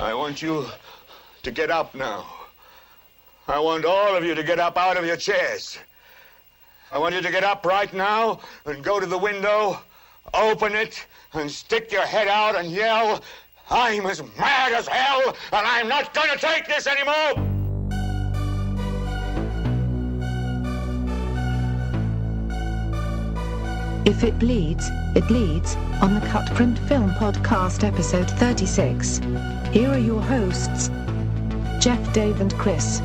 I want you to get up now. I want all of you to get up out of your chairs. I want you to get up right now and go to the window, open it, and stick your head out and yell, "I'm as mad as hell, and I'm not gonna take this anymore!" If it bleeds on the CutPrintFilm podcast episode 36. Here are your hosts, Jeff, Dave, and Chris.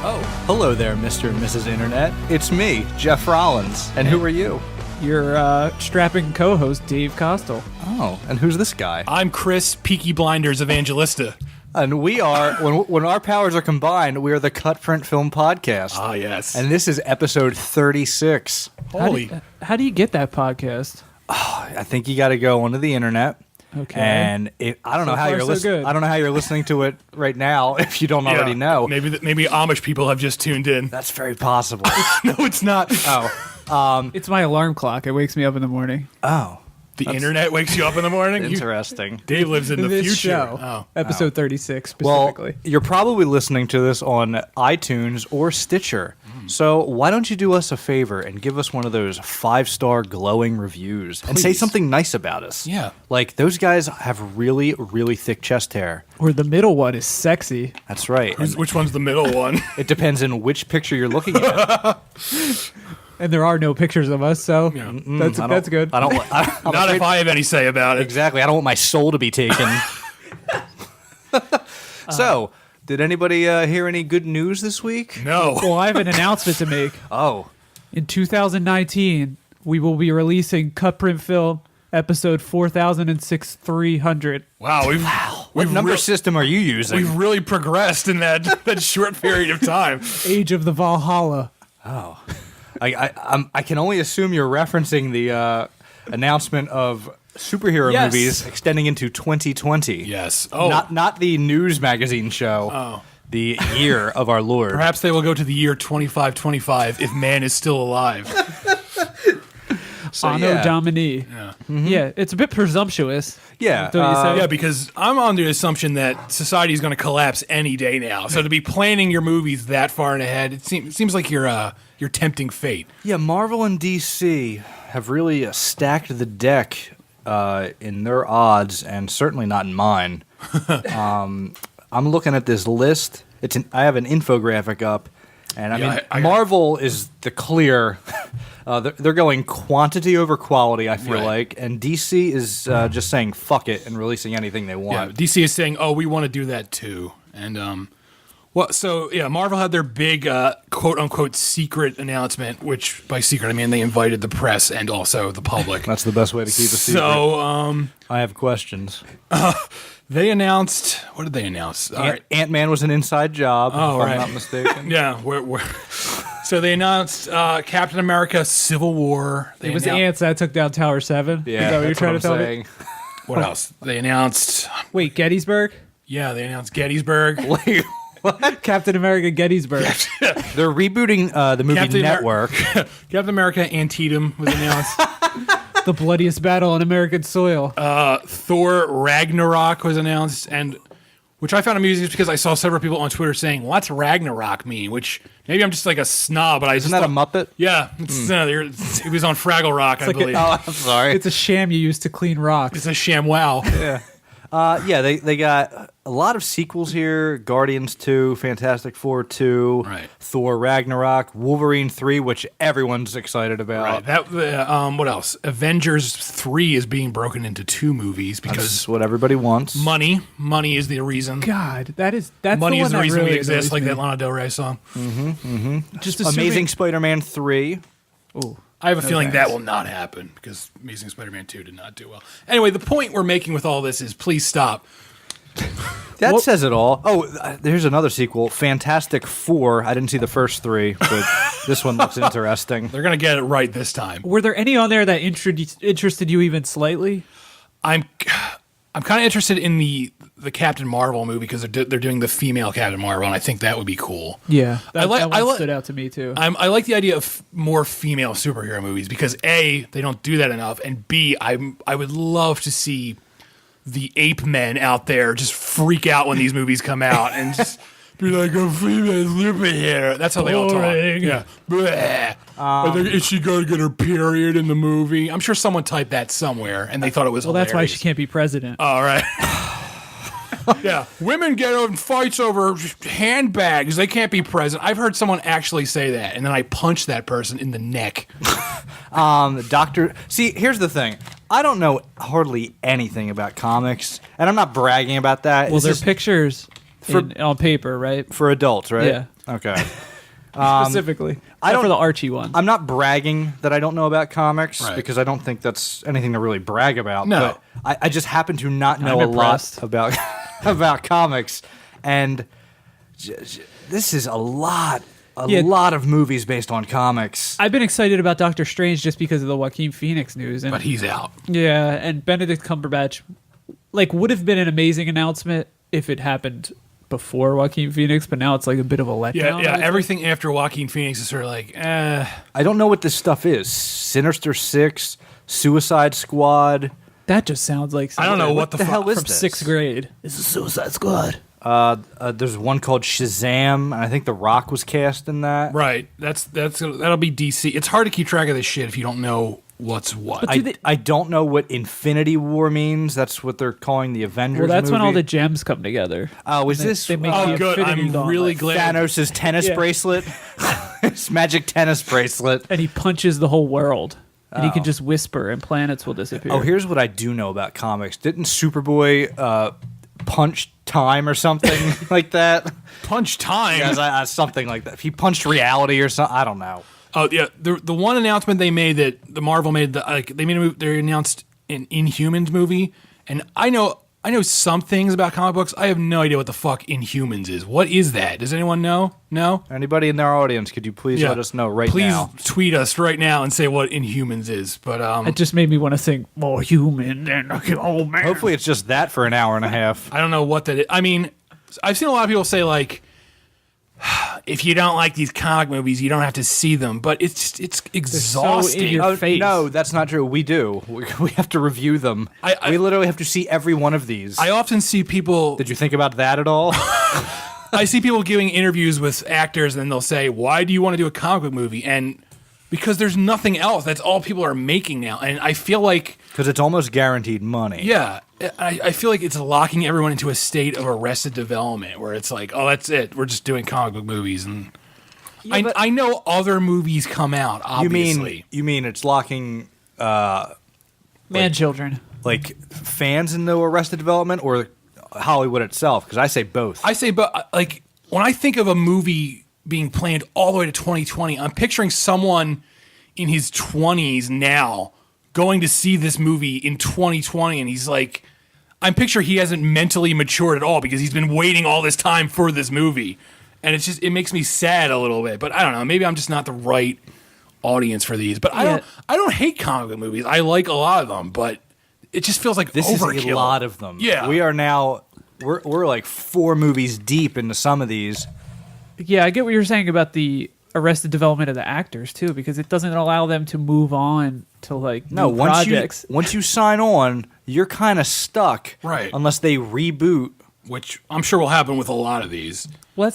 Oh, hello there, Mr. and Mrs. Internet. It's me, Jeff Rollins. And who are you? Your strapping co-host, Dave Costel. Oh, and who's this guy? I'm Chris, Peaky Blinders Evangelista. And we are, when our powers are combined, we are the CutPrintFilm podcast. Ah, yes. And this is episode 36. Holy. How do you get that podcast? Oh, I think you got to go onto the internet. Okay. And I don't know how you're listening. I don't know how you're listening to it right now if you don't already know. Maybe Amish people have just tuned in. That's very possible. No, it's not. Oh. It's my alarm clock. It wakes me up in the morning. Oh. The internet wakes you up in the morning? Interesting. Dave lives in the This future. show, episode 36 specifically. Well, you're probably listening to this on iTunes or Stitcher. So why don't you do us a favor and give us one of those 5-star glowing reviews and say something nice about us? Yeah. Like, those guys have really, really thick chest hair. Or the middle one is sexy. That's right. Which one's the middle one? It depends on which picture you're looking at. And there are no pictures of us, so that's good. I'm Not if I have any say about it. Exactly. I don't want my soul to be taken. So, did anybody hear any good news this week? No. Well, I have an announcement to make. Oh. In 2019, we will be releasing CutPrintFilm episode 4006-300. Wow. What number system are you using? We've really progressed in that short period of time. Age of the Valhalla. Oh. I can only assume you're referencing the announcement of superhero movies extending into 2020. Yes. Oh. Not the news magazine show. Oh. The year of our Lord. Perhaps they will go to the year 2525 if man is still alive. So, Anno Domini. Yeah. Mm-hmm. Yeah, it's a bit presumptuous. Yeah. Don't you say? Yeah, because I'm on the assumption that society is going to collapse any day now. So to be planning your movies that far in ahead, it seems like you're tempting fate. Yeah, Marvel and DC have really stacked the deck in their odds, and certainly not in mine. I'm looking at this list. I have an infographic up, and I Marvel is the clear. They're going quantity over quality, I feel like, and DC is just saying fuck it and releasing anything they want. Yeah, DC is saying, oh, we want to do that too, and Marvel had their big quote unquote secret announcement, which by secret I mean they invited the press and also the public. That's the best way to keep a secret. So I have questions. They announced. What did they announce? Ant-Man was an inside job, if right. I'm not mistaken. Yeah. So they announced Captain America: Civil War. It was ants that took down Tower 7? Yeah, Is that what you're trying to tell me? What else? They announced. Wait, Gettysburg? Yeah, they announced Gettysburg. Wait, what? Captain America Gettysburg. They're rebooting the movie Network. Captain America Antietam was announced. The bloodiest battle on American soil. Thor Ragnarok was announced, and which I found amusing because I saw several people on Twitter saying, "What's Ragnarok mean?" Which maybe I'm just like a snob, but Isn't that a Muppet? Yeah, it was on Fraggle Rock, I believe. I'm sorry. It's a sham you use to clean rocks. It's a ShamWow. Yeah. They got a lot of sequels here: Guardians 2, Fantastic Four 2, Right. Thor Ragnarok, Wolverine 3, which everyone's excited about. Right. What else? Avengers 3 is being broken into 2 movies because That's what everybody wants. money is the reason. God, that's Money the is one the reason that really we exist, annoys like me. that Lana Del Rey song. Just assuming, Amazing Spider-Man 3. Ooh. I have a feeling thanks. that will not happen because Amazing Spider-Man 2 did not do well. Anyway, the point we're making with all this is please stop. That says it all. Oh, there's another sequel, Fantastic Four. I didn't see the first 3, but this one looks interesting. They're going to get it right this time. Were there any on there that interested you even slightly? I I'm kind of interested in the Captain Marvel movie because they're doing the female Captain Marvel, and I think that would be cool. Yeah, that one stood out to me too. I like the idea of more female superhero movies because A, they don't do that enough, and B, I would love to see the ape men out there just freak out when these movies come out and just be like a female superhero. That's how they all talk. Yeah. Is she going to get her period in the movie? I'm sure someone typed that somewhere, and they thought it was hilarious. That's why she can't be president. All right. Yeah, women get in fights over handbags. They can't be president. I've heard someone actually say that, and then I punched that person in the neck. See, here's the thing. I don't know hardly anything about comics, and I'm not bragging about that. Well, they're pictures on paper, right? For adults, right? Yeah. Okay. Specifically. I don't for the Archie one. I'm not bragging that I don't know about comics because I don't think that's anything to really brag about. No. But I just happen to not know a lot about about comics, and this is a lot of movies based on comics. I've been excited about Doctor Strange just because of the Joaquin Phoenix news, but he's out. Yeah, and Benedict Cumberbatch, would have been an amazing announcement if it happened before Joaquin Phoenix, but now it's like a bit of a letdown. Yeah. Everything after Joaquin Phoenix is sort of like, I don't know what this stuff is. Sinister Six, Suicide Squad. That just sounds like I don't know what the hell is from this? 6th grade. This is Suicide Squad. There's one called Shazam, and I think The Rock was cast in that. Right. That'll be DC. It's hard to keep track of this shit if you don't know what's what. I don't know what Infinity War means. That's what they're calling the Avengers. Well, that's movie. when all the gems come together. Oh, is this? They make the good. Infinity I'm really Gauntlet. glad. Thanos' tennis bracelet. His magic tennis bracelet. And he punches the whole world. And he can just whisper, and planets will disappear. Oh, here's what I do know about comics. Didn't Superboy punch time or something like that? Punch time? Yeah, something like that. He punched reality or something. I don't know. Oh yeah, the one announcement they made that the Marvel made, they announced an Inhumans movie, and I know some things about comic books. I have no idea what the fuck Inhumans is. What is that? Does anyone know? No? Anybody in their audience, could you please let us know now? Please tweet us right now and say what Inhumans is. But it just made me want to sing more human than oh man. Hopefully it's just that for an hour and a half. I don't know what that is. I mean, I've seen a lot of people say like, if you don't like these comic movies, you don't have to see them. But it's exhausting. So in your face. No, that's not true. We do. We have to review them. We literally have to see every one of these. I often see people. Did you think about that at all? I see people giving interviews with actors, and they'll say, "Why do you want to do a comic book movie?" And because there's nothing else. That's all people are making now. And I feel like because it's almost guaranteed money. Yeah. I feel like it's locking everyone into a state of Arrested Development where it's like, oh, that's it. We're just doing comic book movies. And I know other movies come out, obviously. You mean it's locking children. Like fans into Arrested Development or Hollywood itself? Because I say both. Like when I think of a movie being planned all the way to 2020, I'm picturing someone in his 20s now going to see this movie in 2020, and he's like, I'm picture he hasn't mentally matured at all because he's been waiting all this time for this movie, and it makes me sad a little bit. But I don't know, maybe I'm just not the right audience for these. But I don't hate comic book movies. I like a lot of them, but it just feels like this overkill. Is a lot of them. Yeah, we are now we're like 4 movies deep into some of these. Yeah, I get what you're saying about the Arrested Development of the actors too, because it doesn't allow them to move on to new projects. Once you sign on, you're kind of stuck, right? Unless they reboot, which I'm sure will happen with a lot of these. Well,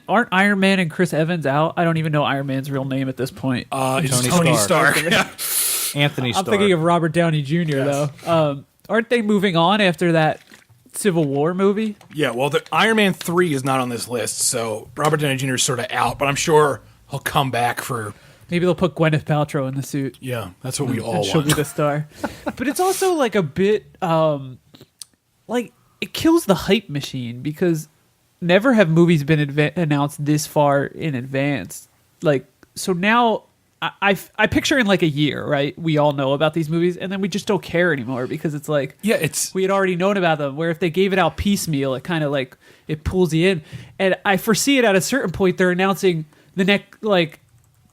aren't Iron Man and Chris Evans out? I don't even know Iron Man's real name at this point. It's Tony Stark. Anthony Stark. I'm thinking of Robert Downey Jr. though. Aren't they moving on after that Civil War movie? Yeah, well, the Iron Man 3 is not on this list, so Robert Downey Jr. is sort of out, but I'm sure he'll come back for... Maybe they'll put Gwyneth Paltrow in the suit. Yeah, that's what we all and she'll want. be the star. But it's also like a bit... it kills the hype machine because never have movies been announced this far in advance. So now... I picture in like a year, right? We all know about these movies, and then we just don't care anymore because it's like, we had already known about them. Where if they gave it out piecemeal, it kind of like it pulls you in. And I foresee it at a certain point. They're announcing the next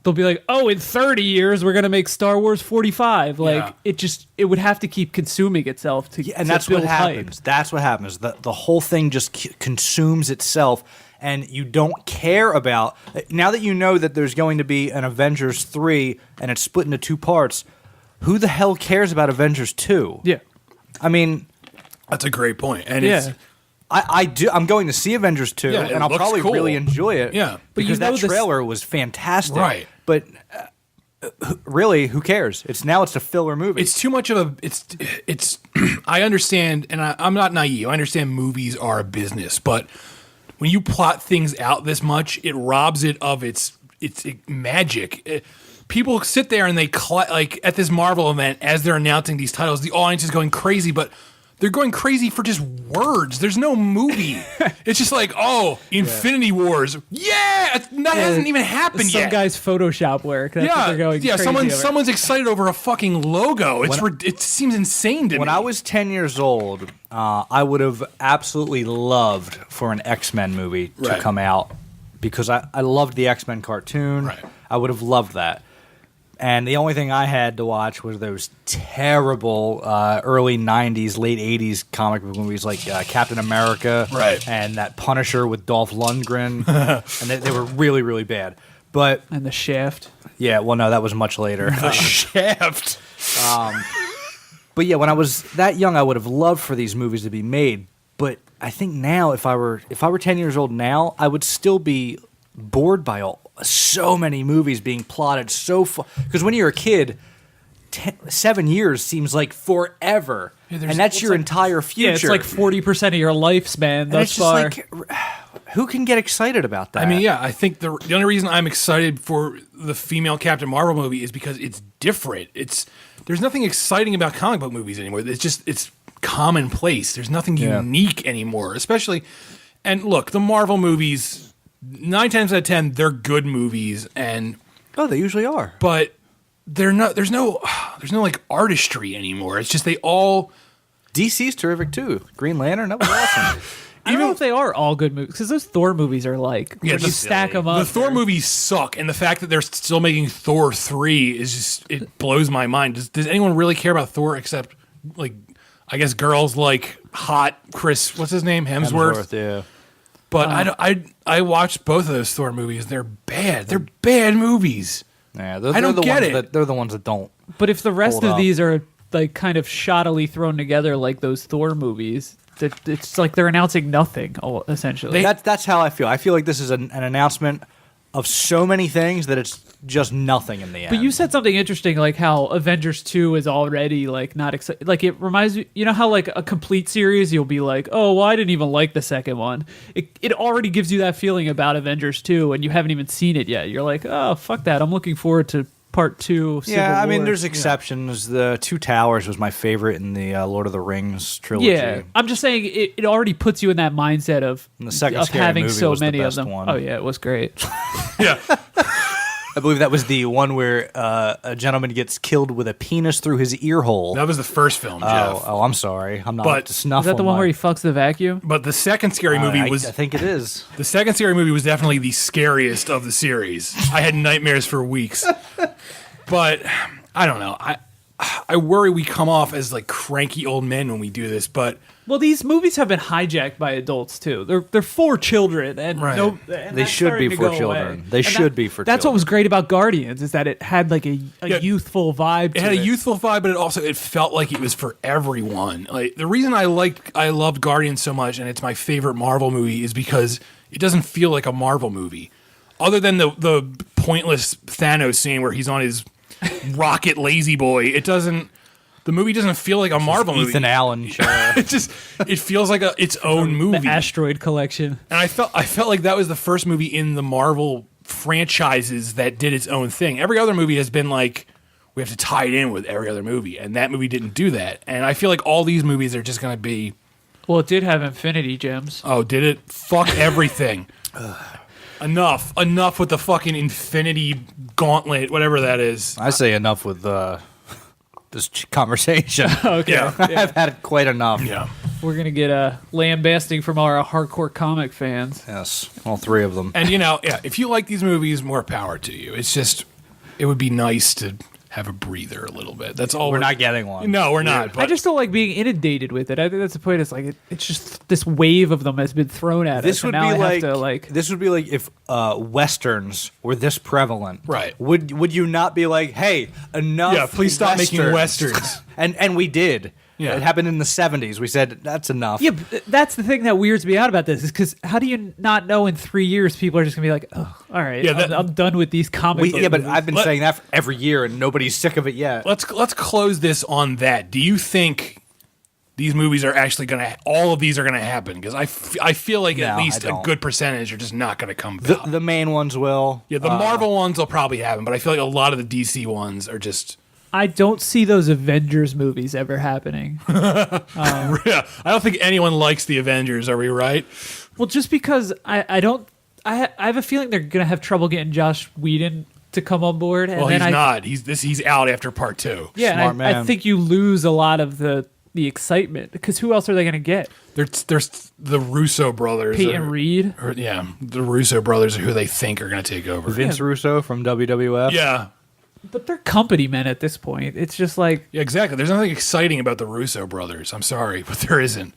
they'll be like, oh, in 30 years we're gonna make Star Wars 45. Like it would have to keep consuming itself to and to that's what build hype. happens. That's what happens. The whole thing just consumes itself, and you don't care about. Now that you know that there's going to be an Avengers 3 and it's split into 2 parts, who the hell cares about Avengers 2? Yeah. I mean, That's a great point. And Yeah. I do. I'm going to see Avengers 2, Yeah, it and I'll looks probably cool. really enjoy it. Yeah. But because you know that this- trailer was fantastic. Right. But really, who cares? It's a filler movie. it's too much of a it's I understand, and I'm not naive. I understand movies are a business, but when you plot things out this much, it robs it of its magic. People sit there and they like at this Marvel event as they're announcing these titles, the audience is going crazy, but they're going crazy for just words. There's no movie. It's just like, oh, Infinity Wars. Yeah, that hasn't even happened Some yet. guy's Photoshop work. That's what they're going crazy over. Someone's excited over a fucking logo. It seems insane to me. When I was 10 years old, I would have absolutely loved for an X-Men movie to Right. come out because I loved the X-Men cartoon. Right. I would have loved that. And the only thing I had to watch was those terrible early 90s, late 80s comic book movies like Captain America Right. and that Punisher with Dolph Lundgren. And they were really, really bad. But, And the Shaft. yeah, well, no, that was much later. Shaft. But yeah, when I was that young, I would have loved for these movies to be made. But I think now, if I were 10 years old now, I would still be bored by so many movies being plotted so far. Because when you're a kid, 7 years seems like forever, and that's your entire future. Yeah, it's like 40% of your lifespan And thus it's just far. like, who can get excited about that? I mean, yeah, I think the only reason I'm excited for the female Captain Marvel movie is because it's different. There's nothing exciting about comic book movies anymore. It's commonplace. There's nothing unique anymore, especially. And look, the Marvel movies, 9 times out of 10, they're good movies, oh, they usually are. but they're not. There's no like artistry anymore. It's just they all. DC's terrific too. Green Lantern, that was awesome. I don't know if they are all good movies because those Thor movies are like when you just stack them up. The Thor movies suck, and the fact that they're still making Thor 3 is just it blows my mind. Does anyone really care about Thor except like I guess girls like hot Chris? What's his name? Hemsworth. yeah. But I watched both of those Thor movies. They're bad. They're bad movies. Yeah, I don't get it. They're the ones that don't. But if the rest Hold of up. these are like kind of shoddily thrown together like those Thor movies, that it's like they're announcing nothing essentially. That's how I feel. I feel like this is an announcement of so many things that it's just nothing in the end. But you said something interesting, like how Avengers 2 is already like not excited. Like it reminds me, you know how like a complete series, you'll be like, oh, well, I didn't even like the second one. It already gives you that feeling about Avengers 2, and you haven't even seen it yet. You're like, oh, fuck that. I'm looking forward to part 2. Civil yeah, I mean, War. there's exceptions. The Two Towers was my favorite in the Lord of the Rings trilogy. Yeah, I'm just saying it already puts you in that mindset of And the second of Scary having Movie so was the many of best them. one. Oh yeah, it was great. Yeah. I believe that was the one where a gentleman gets killed with a penis through his ear hole. That was the first film, Jeff. Oh, I'm sorry. I'm not But- up to snuff Is that the on one my- where he fucks the vacuum? But the second scary movie I was think it is. the second scary movie was definitely the scariest of the series. I had nightmares for weeks. But I don't know. I worry we come off as like cranky old men when we do this, but Well, these movies have been hijacked by adults too. They're for children, and Right. and They that's should be starting to for go children. away. They And should be for That's what children. was great about Guardians, is that it had like a Yeah. youthful vibe. it had a youthful vibe, but it felt like it was for everyone. Like the reason I loved Guardians so much, and it's my favorite Marvel movie, is because it doesn't feel like a Marvel movie. Other than the pointless Thanos scene where he's on his rocket lazy boy, the movie doesn't feel like a Marvel movie. Ethan Allen show. It feels like its own the movie. Asteroid Collection. And I felt like that was the first movie in the Marvel franchises that did its own thing. Every other movie has been like, we have to tie it in with every other movie, and that movie didn't do that. And I feel like all these movies are just going to be, Well, it did have Infinity Gems. oh, did it? Fuck everything. Enough with the fucking Infinity Gauntlet, whatever that is. I say enough with this conversation. Okay, Yeah. I've had quite enough. Yeah. we're gonna get a lambasting from our hardcore comic fans. Yes, all three of them. And, yeah, if you like these movies, more power to you. It's just, it would be nice to have a breather a little bit. That's all. We're not getting one. No, we're not. But I just don't like being inundated with it. I think that's the point. It's like it's just this wave of them has been thrown at us. This would and now be I have to, like this would be like if westerns were this prevalent. Right. Would you not be like, hey, enough? Yeah, please stop making westerns. and we did. Yeah. It happened in the 70s. We said that's enough. yeah, but that's the thing that weirds me out about this is because how do you not know in 3 years people are just gonna be like, oh, all right, Yeah, I'm done with these comic book but movies. I've been saying that for every year, and nobody's sick of it yet. let's close this on that. Do you think these movies are actually all of these are gonna happen? Because I feel like at No, least I a don't. good percentage are just not gonna come The, about. the main ones will. Yeah, the Marvel ones will probably happen, but I feel like a lot of the DC ones are just. I don't see those Avengers movies ever happening. Yeah, I don't think anyone likes the Avengers. Are we right? Well, just because I have a feeling they're gonna have trouble getting Josh Whedon to come on board. And Well, then he's not. He's out after part 2. Yeah, Smart and I man. think you lose a lot of the excitement because who else are they gonna get? There's the Russo brothers. Peyton Reed. Yeah, the Russo brothers are who they think are going to take over. Vince Russo from WWF. Yeah. But they're company men at this point. It's just like Yeah, exactly. There's nothing exciting about the Russo brothers. I'm sorry, but there isn't.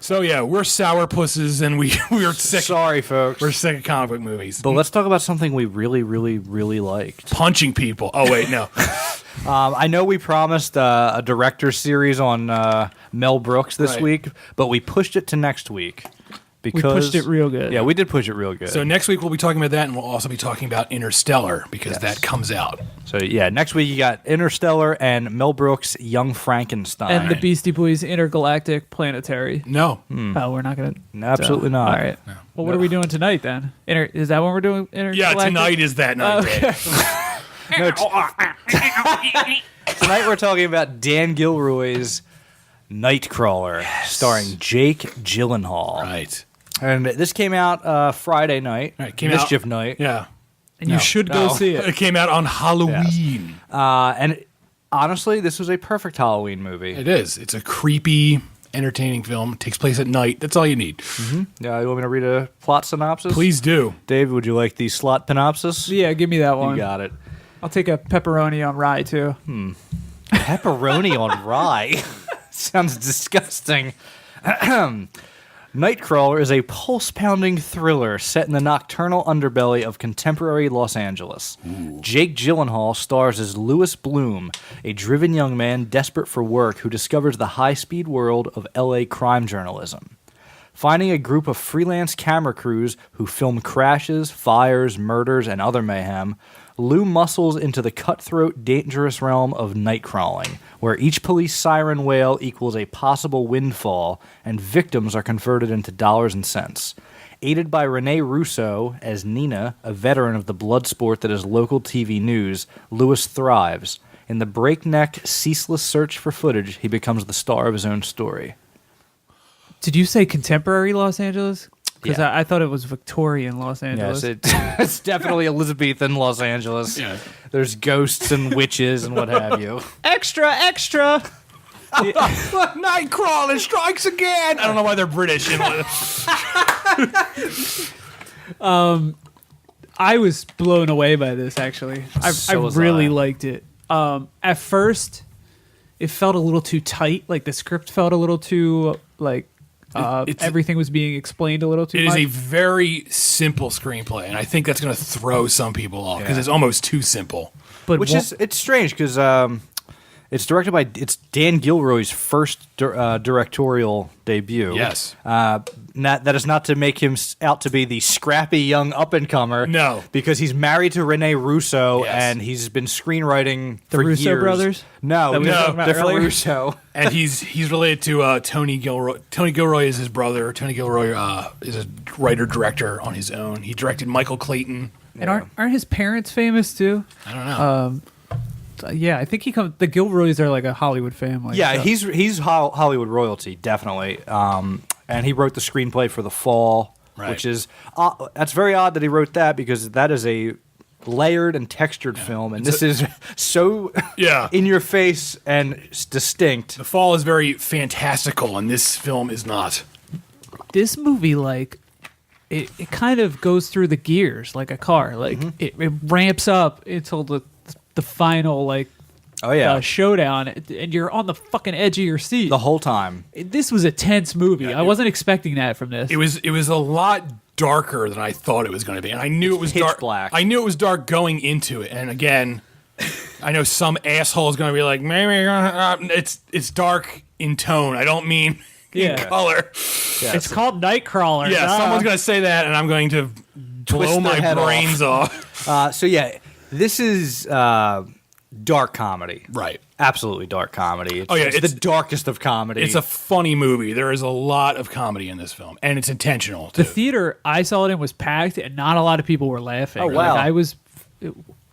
So yeah, we're sourpusses, and we are sick. Sorry, folks. We're sick of comic book movies. But let's talk about something we really, really, really liked. Punching people. Oh wait, no. I know we promised a director's series on Mel Brooks this Right. week, but we pushed it to next week. Because, pushed it real good. Yeah, we did push it real good. So next week we'll be talking about that, and we'll also be talking about Interstellar because that comes out. So yeah, next week you got Interstellar and Mel Brooks' Young Frankenstein. and the Beastie Boys Intergalactic Planetary. No. Oh, we're not gonna. Absolutely not. All right. Well, what are we doing tonight then? Is that when we're doing Intergalactic? Yeah, tonight is that night. Okay. Tonight we're talking about Dan Gilroy's Nightcrawler, starring Jake Gyllenhaal. Right. And this came out Friday night, Right, came Mischief out- night. Yeah. And you should go No. see it. It came out on Halloween. And honestly, this was a perfect Halloween movie. It is. It's a creepy, entertaining film. It takes place at night. That's all you need. Yeah, you want me to read a plot synopsis? Please do. Dave, would you like the slot synopsis? Yeah, give me that one. You got it. I'll take a pepperoni on rye too. Pepperoni on rye. Sounds disgusting. Nightcrawler is a pulse-pounding thriller set in the nocturnal underbelly of contemporary Los Angeles. Jake Gyllenhaal stars as Louis Bloom, a driven young man desperate for work who discovers the high-speed world of LA crime journalism. Finding a group of freelance camera crews who film crashes, fires, murders, and other mayhem, Lou muscles into the cutthroat, dangerous realm of night crawling, where each police siren wail equals a possible windfall, and victims are converted into dollars and cents. Aided by Rene Russo as Nina, a veteran of the blood sport that is local TV news, Louis thrives. In the breakneck, ceaseless search for footage, he becomes the star of his own story. Did you say contemporary Los Angeles? Because Yeah. I thought it was Victorian Los Angeles. Yes, it's definitely Elizabethan Los Angeles. Yeah. There's ghosts and witches and what have you. Extra, extra. Nightcrawler strikes again. I don't know why they're British. I was blown away by this. Actually, I was really I. liked it. At first, it felt a little too tight. Like the script felt a little too like everything was being explained a little too It much. is a very simple screenplay, and I think that's going to throw some people off because it's almost too simple. but Which is it's strange because it's directed by it's Dan Gilroy's first directorial debut. Yes. That is not to make him out to be the scrappy young up and comer. No. because he's married to Rene Russo Yes. and he's been screenwriting The for Russo years. brothers? No, That we were talking about different earlier? Russo. And he's related to Tony Gilroy. Tony Gilroy is his brother. Tony Gilroy is a writer-director on his own. He directed Michael Clayton. and aren't his parents famous too? I don't know. Yeah, I think he comes. The Gilroys are like a Hollywood family. Yeah, so- he's Hollywood royalty, definitely. And he wrote the screenplay for The Fall, Right. which is that's very odd that he wrote that because that is a layered and textured film, and this is so Yeah. in your face and distinct. The Fall is very fantastical, and this film is not. this movie like it kind of goes through the gears like a car. Like it ramps up until the final showdown, and you're on the fucking edge of your seat The whole time. This was a tense movie. I wasn't expecting that from this. It was a lot darker than I thought it was going to be, and I knew it was Pitch dark. black. I knew it was dark going into it, and again, I know some asshole is going to be like, maybe it's dark in tone. I don't mean in color. It's called Nightcrawler. Yeah, someone's going to say that, and I'm going to blow my their head brains off. So yeah, this is dark comedy. Right. Absolutely dark comedy. It's the darkest of comedy. It's a funny movie. There is a lot of comedy in this film, and it's intentional, too. The theater I saw it in was packed, and not a lot of people were laughing. Oh, wow. Like,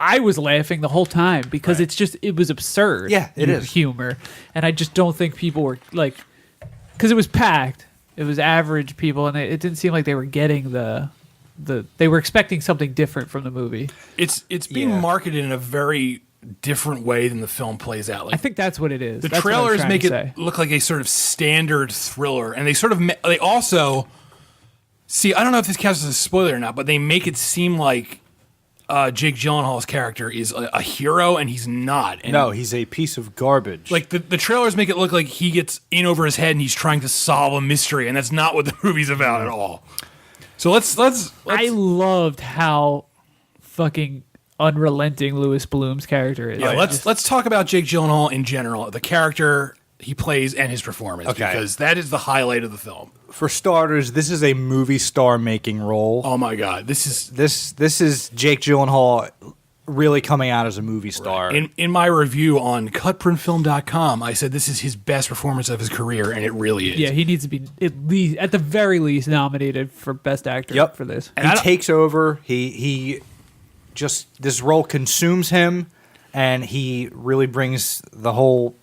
I was laughing the whole time because it was absurd. Yeah, it is. Humor. And I just don't think people were like, because it was packed. It was average people, and it didn't seem like they were getting they were expecting something different from the movie. It's being marketed in a very different way than the film plays out. Like, I think that's what it is. the That's what I was trailers trying make to it say. look like a sort of standard thriller, and they also see. I don't know if this counts as a spoiler or not, but they make it seem like Jake Gyllenhaal's character is a hero, and he's not. And no, he's a piece of garbage. like the trailers make it look like he gets in over his head and he's trying to solve a mystery, and that's not what the movie's about at all. So let's I loved how fucking unrelenting Louis Bloom's character is. Yeah, let's talk about Jake Gyllenhaal in general, the character he plays and his performance, because that is the highlight of the film. For starters, this is a movie star making role. Oh my god, this is Jake Gyllenhaal really coming out as a movie star. in my review on CutPrintFilm.com, I said this is his best performance of his career, and it really is. Yeah, he needs to be at the very least nominated for Best Actor for this. And he takes over. He just, this role consumes him, and he really brings the whole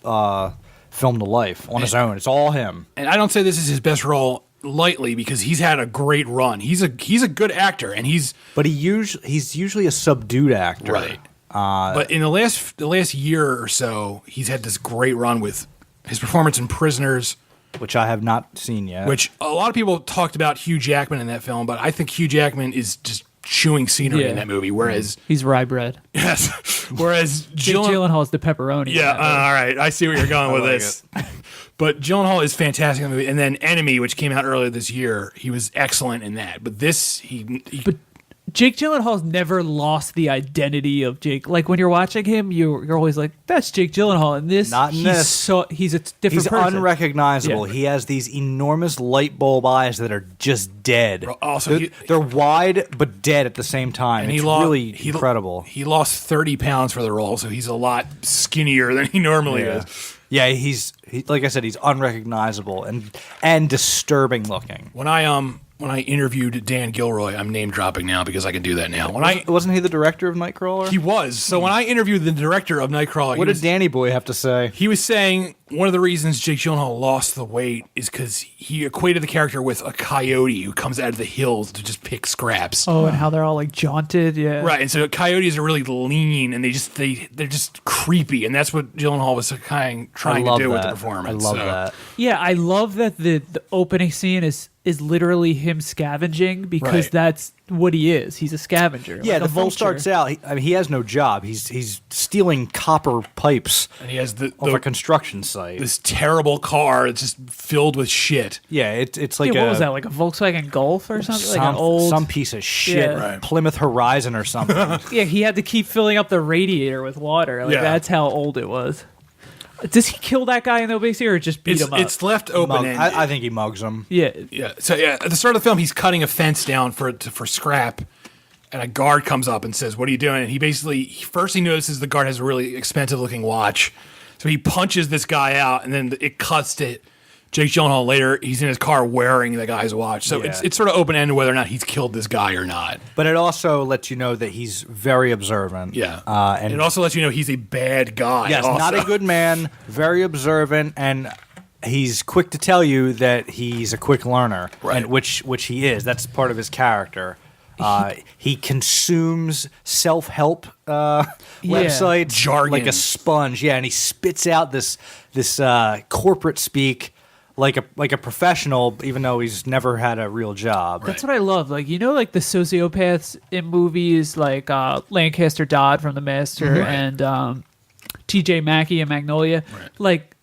film to life on his own. It's all him. And I don't say this is his best role lightly, because he's had a great run. He's a good actor, and he's usually a subdued actor, right. But in the last year or so, he's had this great run with his performance in Prisoners, which I have not seen yet. Which a lot of people talked about Hugh Jackman in that film, but I think Hugh Jackman is just chewing scenery in that movie, whereas he's rye bread. Yes, whereas Jake Gyllenhaal is the pepperoni. Yeah, all right, I see where you're going with this. But Gyllenhaal is fantastic in the movie, and then Enemy, which came out earlier this year, he was excellent in that. But this, but Jake Gyllenhaal's never lost the identity of Jake. Like when you're watching him, you're always like, "That's Jake Gyllenhaal." And this, not in this. So he's a different. He's person. unrecognizable. Yeah. He has these enormous light bulb eyes that are just dead. Also, they're wide but dead at the same time. And it's really incredible. He lost 30 pounds for the role, so he's a lot skinnier than he normally is. Yeah, he's like I said, he's unrecognizable and disturbing looking. When I interviewed Dan Gilroy, I'm name dropping now because I can do that now. Wasn't he the director of Nightcrawler? He was. So when I interviewed the director of Nightcrawler, what did Danny Boy have to say? He was saying one of the reasons Jake Gyllenhaal lost the weight is because he equated the character with a coyote who comes out of the hills to just pick scraps. Oh, and how they're all like jaunted, yeah. Right, and so coyotes are really lean and they're just creepy, and that's what Gyllenhaal was trying to do with the performance. I love that. Yeah, I love that the opening scene is literally him scavenging, because that's what he is. He's a scavenger. Yeah, like the film starts out. He has no job. He's stealing copper pipes. And he has off a construction site. This terrible car that's just filled with shit. Yeah, it's like what was that? Like a Volkswagen Golf or something? Like an old some piece of shit, Plymouth Horizon or something. Yeah, he had to keep filling up the radiator with water. Like that's how old it was. Does he kill that guy in the opening scene or just beat him up? It's left open-ended. I think he mugs him. Yeah. Yeah. So at the start of the film, he's cutting a fence down for scrap, and a guard comes up and says, "What are you doing?" And he notices the guard has a really expensive-looking watch, so he punches this guy out, and then it cuts to Jake Gyllenhaal later. He's in his car wearing the guy's watch, so it's sort of open-ended whether or not he's killed this guy or not. But it also lets you know that he's very observant. Yeah, and it also lets you know he's a bad guy. Yes, not a good man, very observant, and he's quick to tell you that he's a quick learner, right? Which he is. That's part of his character. He consumes self-help websites jargon like a sponge. Yeah, and he spits out this corporate speak like a professional, even though he's never had a real job. That's what I love. Like, like the sociopaths in movies like Lancaster Dodd from The Master and T.J. Mackey and Magnolia. Right. Like,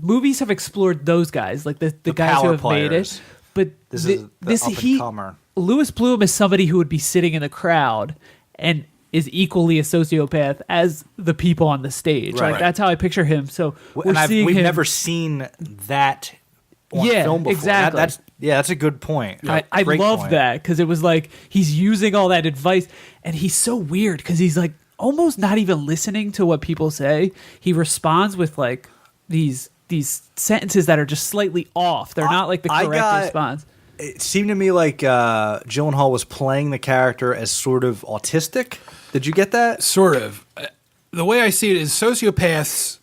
movies have explored those guys, like the guys who have made it. But This is the up-and-comer. Louis Bloom is somebody who would be sitting in the crowd and is equally a sociopath as the people on the stage. Right. Like, that's how I picture him. So We've never seen that on film before. Exactly. That's a good point. I Great love point. that because it was like he's using all that advice, and he's so weird because he's like almost not even listening to what people say. He responds with like these sentences that are just slightly off. They're not like the correct response. It seemed to me like Gyllenhaal was playing the character as sort of autistic. Did you get that? Sort of. The way I see it is sociopaths.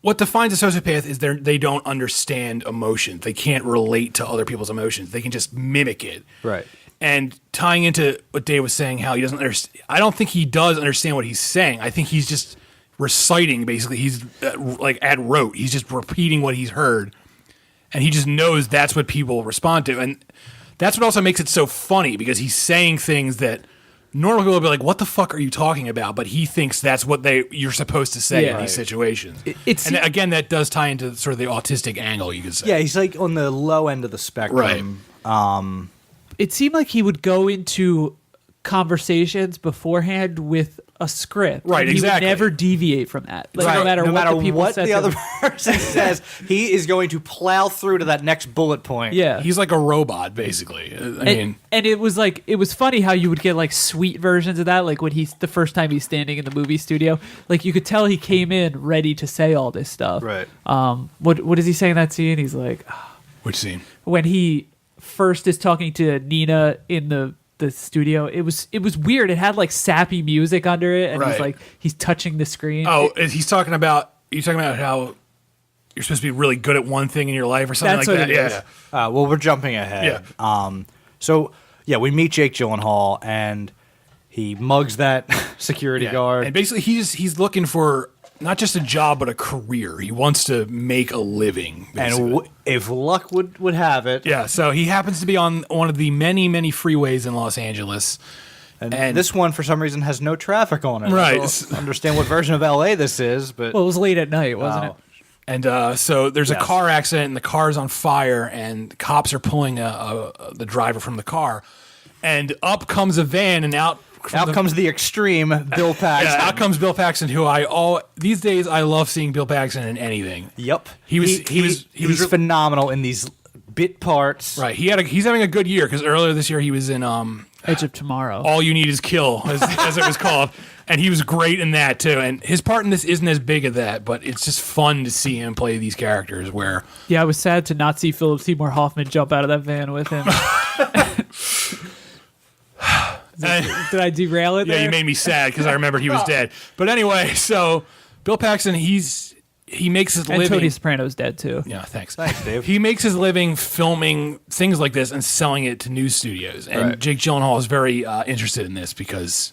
What defines a sociopath is they don't understand emotions. They can't relate to other people's emotions. They can just mimic it. Right. And tying into what Dave was saying, how he doesn't understand. I don't think he does understand what he's saying. I think he's just reciting, basically. He's like ad rote. He's just repeating what he's heard. And he just knows that's what people respond to. And that's what also makes it so funny, because he's saying things that normal people will be like, what the fuck are you talking about? But he thinks that's what you're supposed to say in these situations. And again, that does tie into sort of the autistic angle, you could say. Yeah, he's like on the low end of the spectrum. Right. It seemed like he would go into conversations beforehand with a script. Right, and he exactly. would never deviate from that. Like, Right. no matter what the people said the to other him. person says, he is going to plow through to that next bullet point. Yeah. He's like a robot, basically. And it was like, it was funny how you would get like sweet versions of that. Like when the first time he's standing in the movie studio, like you could tell he came in ready to say all this stuff. Right. What does he say in that scene? He's like, Which scene? when he first is talking to Nina in the studio, it was weird. It had like sappy music under it, and he's touching the screen. Oh, you're talking about how you're supposed to be really good at one thing in your life or something That's like what that. it is. Yeah. Well, we're jumping ahead. Yeah. So, we meet Jake Gyllenhaal, and he mugs that security guard. And basically, he's looking for not just a job, but a career. He wants to make a living. And if luck would have it. Yeah, so he happens to be on one of the many, many freeways in Los Angeles. And this one, for some reason, has no traffic on it. Right. I don't understand what version of LA this is, but Well, it was late at night, wasn't it? And so there's a Yes. car accident, and the car's on fire, and cops are pulling the driver from the car. And up comes a van, and out comes the extreme Bill Paxton. Yeah, out comes Bill Paxton, who these days I love seeing Bill Paxton in anything. Yep. He was phenomenal in these bit parts. Right. He's having a good year, because earlier this year he was in Edge of Tomorrow. All You Need Is Kill, as it was called. And he was great in that, too. And his part in this isn't as big as that, but it's just fun to see him play these characters where... Yeah, I was sad to not see Philip Seymour Hoffman jump out of that van with him. Did I derail it there? Yeah, you made me sad because I remembered he was dead. But anyway, so Bill Paxton, he makes his And living... Tony Soprano's dead, too. Yeah, thanks. Thanks, Dave. He makes his living filming things like this and selling it to news studios. And Jake Gyllenhaal is very interested in this because...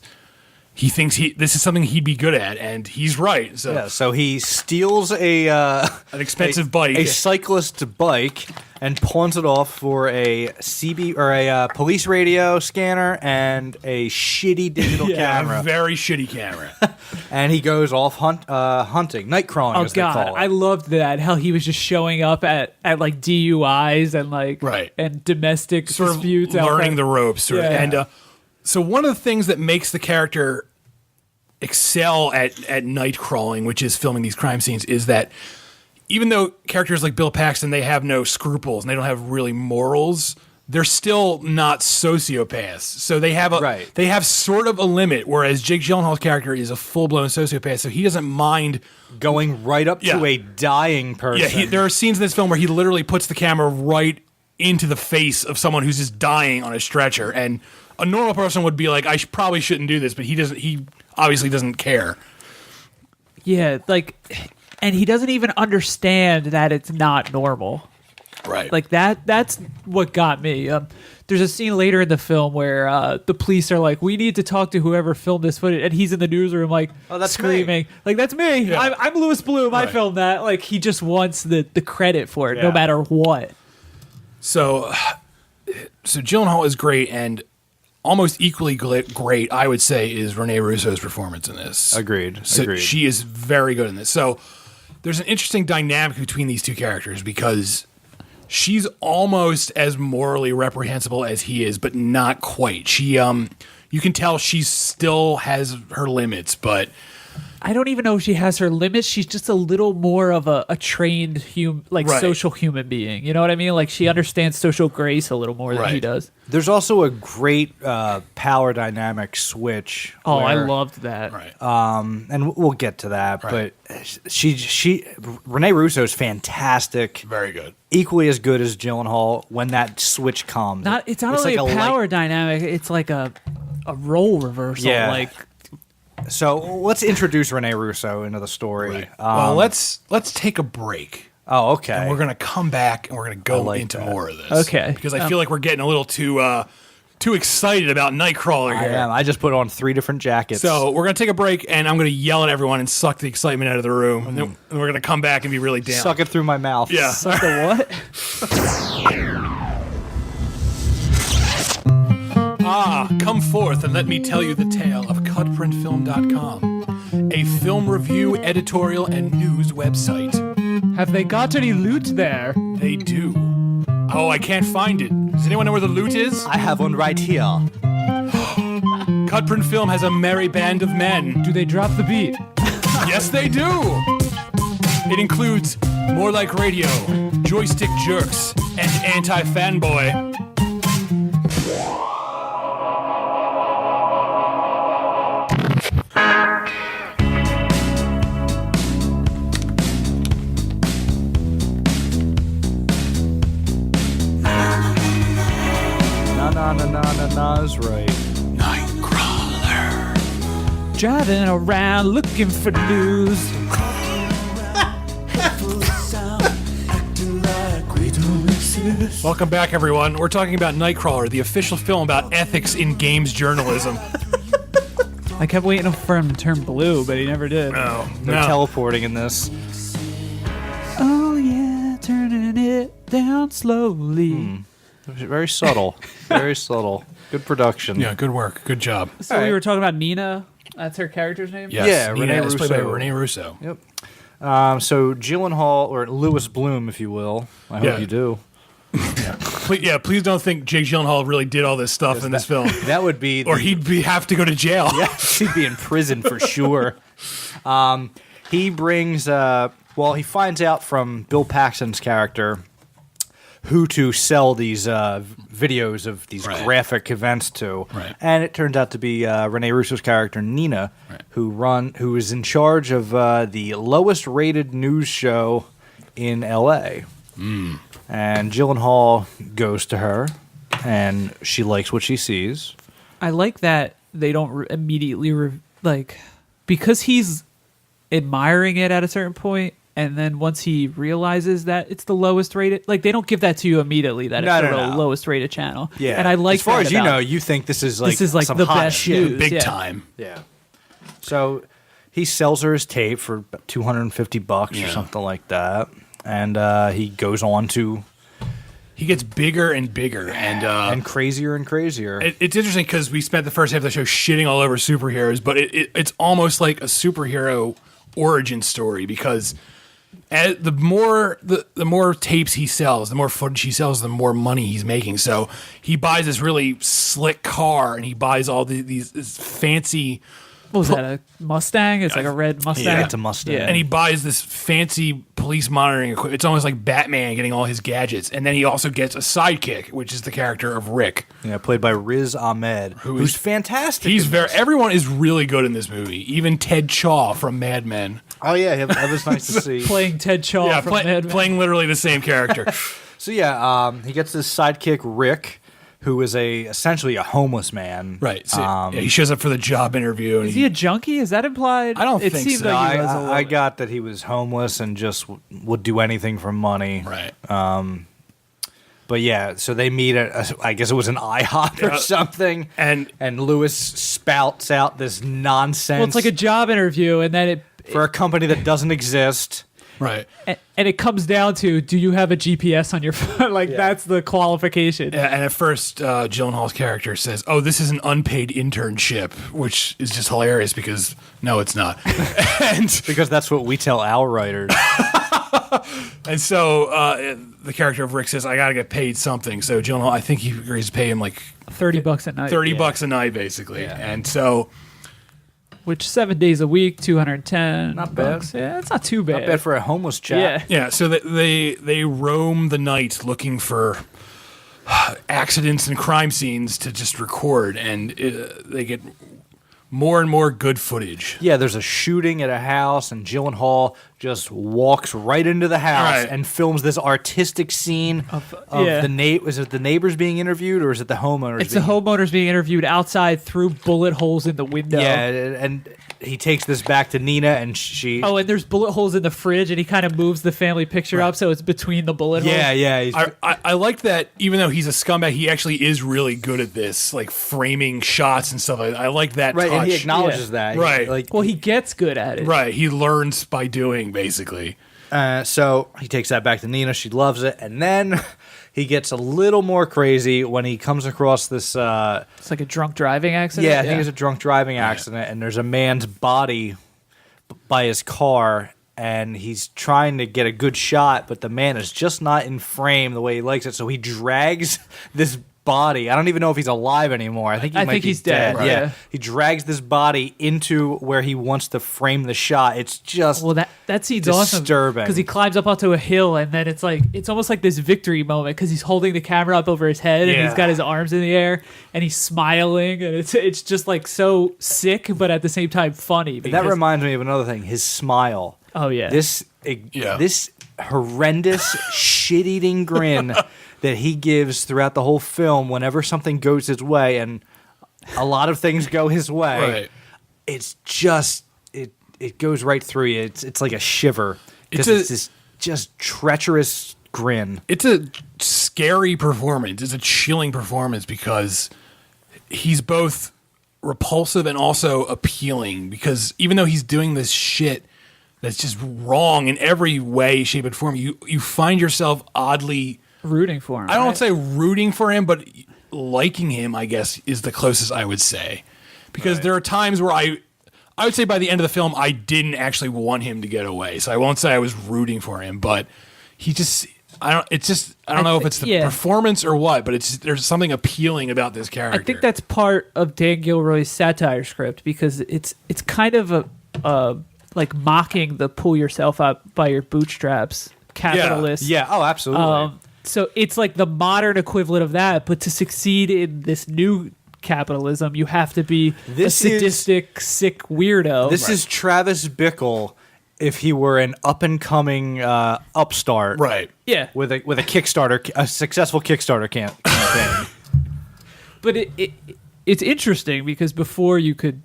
he thinks this is something he'd be good at, and he's right. So he steals an expensive bike, a cyclist's bike, and pawns it off for a CB or a police radio scanner and a shitty digital camera. a very shitty camera. And he goes off hunting, night crawling. Oh as they God, call it. I loved that. How he was just showing up at like DUIs and like Right. and domestic sort disputes, of learning the ropes. Yeah. And so one of the things that makes the character excel at night crawling, which is filming these crime scenes, is that even though characters like Bill Paxton, they have no scruples and they don't have really morals, they're still not sociopaths. So they have they have sort of a limit, whereas Jake Gyllenhaal's character is a full-blown sociopath, so he doesn't mind going right up to a dying person. Yeah, there are scenes in this film where he literally puts the camera right into the face of someone who's just dying on a stretcher, and a normal person would be like, I probably shouldn't do this, but he doesn't. He obviously doesn't care. Yeah, like, and he doesn't even understand that it's not normal. Right. Like that's what got me. There's a scene later in the film where the police are like, we need to talk to whoever filmed this footage, and he's in the newsroom like, Oh, that's screaming, like, that's me. Yeah. I'm Louis Bloom. I Right. filmed that. Like, he just wants the credit for it, no Yeah. matter what. So Gyllenhaal is great, and almost equally great, I would say, is Rene Russo's performance in this. Agreed. So Agreed. she is very good in this. So there's an interesting dynamic between these two characters because she's almost as morally reprehensible as he is, but not quite. She, you can tell she still has her limits, but I don't even know if she has her limits. She's just a little more of a trained Right. social human being. You know what I mean? Like, she understands social grace a little more than he Right. does. There's also a great power dynamic switch. Oh, I where- loved that. right. and we'll get to that. Right. But she Rene Russo's fantastic, Very good. equally as good as Gyllenhaal when that switch comes. It's not only like a power light- dynamic, it's like a role reversal. Yeah. Like, So let's introduce Rene Russo into the story. Right. Well, let's take a break. Oh, okay. And we're going to come back and we're going to go like into that. more of this. Okay. Because I feel like we're getting a little too excited about Nightcrawler I here. am. I just put on 3 different jackets. So we're going to take a break, and I'm going to yell at everyone and suck the excitement out of the room. And then we're going to come back and be really down. suck it through my mouth. Yeah. suck the what? Come forth and let me tell you the tale of CutPrintFilm.com, a film review, editorial, and news website. Have they got any loot there? They do. Oh, I can't find it. Does anyone know where the loot is? I have one right here. CutPrint Film has a merry band of men. Do they drop the beat? Yes, they do. It includes More Like Radio, Joystick Jerks, and Anti-Fanboy. Na is right. Nightcrawler. Driving around looking for news. Welcome back, everyone. We're talking about Nightcrawler, the official film about ethics in games journalism. I kept waiting for him to turn blue, but he never did. Oh, They're no. teleporting in this. Oh yeah, turning it down slowly. Very subtle. Very subtle. Good production. Yeah, good work. Good job. So All we right. were talking about Nina. That's her character's name? Yes. Yeah, Nina Rene is played by Russo. Rene Russo. Yep. So Gyllenhaal, or Louis Bloom, if you will. I hope Yeah. you do. Please don't think Jake Gyllenhaal really did all this stuff in this film. That would be... Or have to go to jail. Yeah, he'd be in prison for sure. He brings... he finds out from Bill Paxton's character who to sell these videos of these Right. graphic events to. Right. And it turns out to be Rene Russo's character, Nina, who is in charge of the lowest rated news show in L.A. And Gyllenhaal goes to her, and she likes what she sees. I like that they don't immediately, because he's admiring it at a certain point, and then once he realizes that it's the lowest rated, they don't give that to you immediately that No, it's no, the no. lowest rated channel. Yeah, And I like as far that as you about know, it. you think this is This is, some the hot best shit. news. Big yeah. time. Yeah. So he sells her his tape for about $250 or Yeah. something like that, and he goes on to He gets bigger and bigger. and crazier and crazier. It's interesting because we spent the first half of the show shitting all over superheroes, but it's almost like a superhero origin story because the more tapes he sells, the more footage he sells, the more money he's making. So he buys this really slick car, and he buys all these fancy. What was that, a Mustang? It's like a red Mustang. Yeah, it's a Mustang. Yeah. And he buys this fancy police monitoring equipment. It's almost like Batman getting all his gadgets. And then he also gets a sidekick, which is the character of Rick. Yeah, played by Riz Ahmed, who's fantastic. He's in very. this. Everyone is really good in this movie. Even Ted Chaw from Mad Men. Oh yeah, that was nice to see. Playing Ted Chaw Yeah, from Mad Men. playing literally the same character. So yeah, he gets this sidekick Rick, who is essentially a homeless man. Right. So, he shows up for the job interview. And Is he a junkie? Is that implied? I don't it think seemed so. Like he was a I little- got that he was homeless and just would do anything for money. right. But yeah, so they meet at I guess it was an IHOP or something, and Lewis spouts out this nonsense. Well, it's like a job interview, and then for a company that doesn't exist. Right. And it comes down to, do you have a GPS on your phone? That's the qualification. And at first, Gyllenhaal's character says, "Oh, this is an unpaid internship," which is just hilarious because no, it's not. Because that's what we tell our writers. And so the character of Rick says, "I got to get paid something." So Gyllenhaal, I think he agrees to pay him like $30 a night. $30 a night, basically. Yeah. And so... Which 7 days a week, 210. Not bad. Yeah, it's not too bad. Not bad for a homeless chap. Yeah. Yeah, so they roam the night looking for accidents and crime scenes to just record, and they get more and more good footage. Yeah, there's a shooting at a house, and Gyllenhaal just walks right into the house and films this artistic scene of the is it the neighbors being interviewed, or is it the homeowners? It's the homeowners being interviewed outside through bullet holes in the window. Yeah, and he takes this back to Nina, and she... Oh, and there's bullet holes in the fridge, and he kind of moves the family picture up so it's between the bullet holes. Yeah. I like that even though he's a scumbag, he actually is really good at this, like framing shots and stuff. I like that touch. And he acknowledges that. Right. He gets good at it. Right. He learns by doing, basically. So he takes that back to Nina. She loves it. And then he gets a little more crazy when he comes across this... it's like a drunk driving accident? Yeah, I think it's a drunk driving accident. And there's a man's body by his car, and he's trying to get a good shot, but the man is just not in frame the way he likes it. So he drags this body. I don't even know if he's alive anymore. I think he's dead. Right. Yeah. He drags this body into where he wants to frame the shot. It's just that scene's disturbing. Awesome because he climbs up onto a hill, and then it's almost like this victory moment because he's holding the camera up over his head and he's got his arms in the air and he's smiling, and it's just like so sick but at the same time funny. That reminds me of another thing. His smile. Oh yeah. This horrendous shit-eating grin that he gives throughout the whole film whenever something goes his way, and a lot of things go his way. Right. It's just it goes right through you. It's like a shiver. It's this just treacherous grin. It's a scary performance. It's a chilling performance because he's both repulsive and also appealing, because even though he's doing this shit that's just wrong in every way, shape, and form, you find yourself oddly rooting for him. I don't want to say rooting for him, but liking him, I guess, is the closest I would say. Because there are times where I would say by the end of the film, I didn't actually want him to get away. So I won't say I was rooting for him, but he just... I don't know if it's the performance or what, but there's something appealing about this character. I think that's part of Dan Gilroy's satire script, because it's kind of a like mocking the pull yourself up by your bootstraps capitalist. Yeah. Oh, absolutely. So it's like the modern equivalent of that, but to succeed in this new capitalism, you have to be a sadistic, sick weirdo. This is Travis Bickle if he were an up-and-coming upstart. Right. Yeah. With a Kickstarter, a successful Kickstarter campaign. But it's interesting because before you could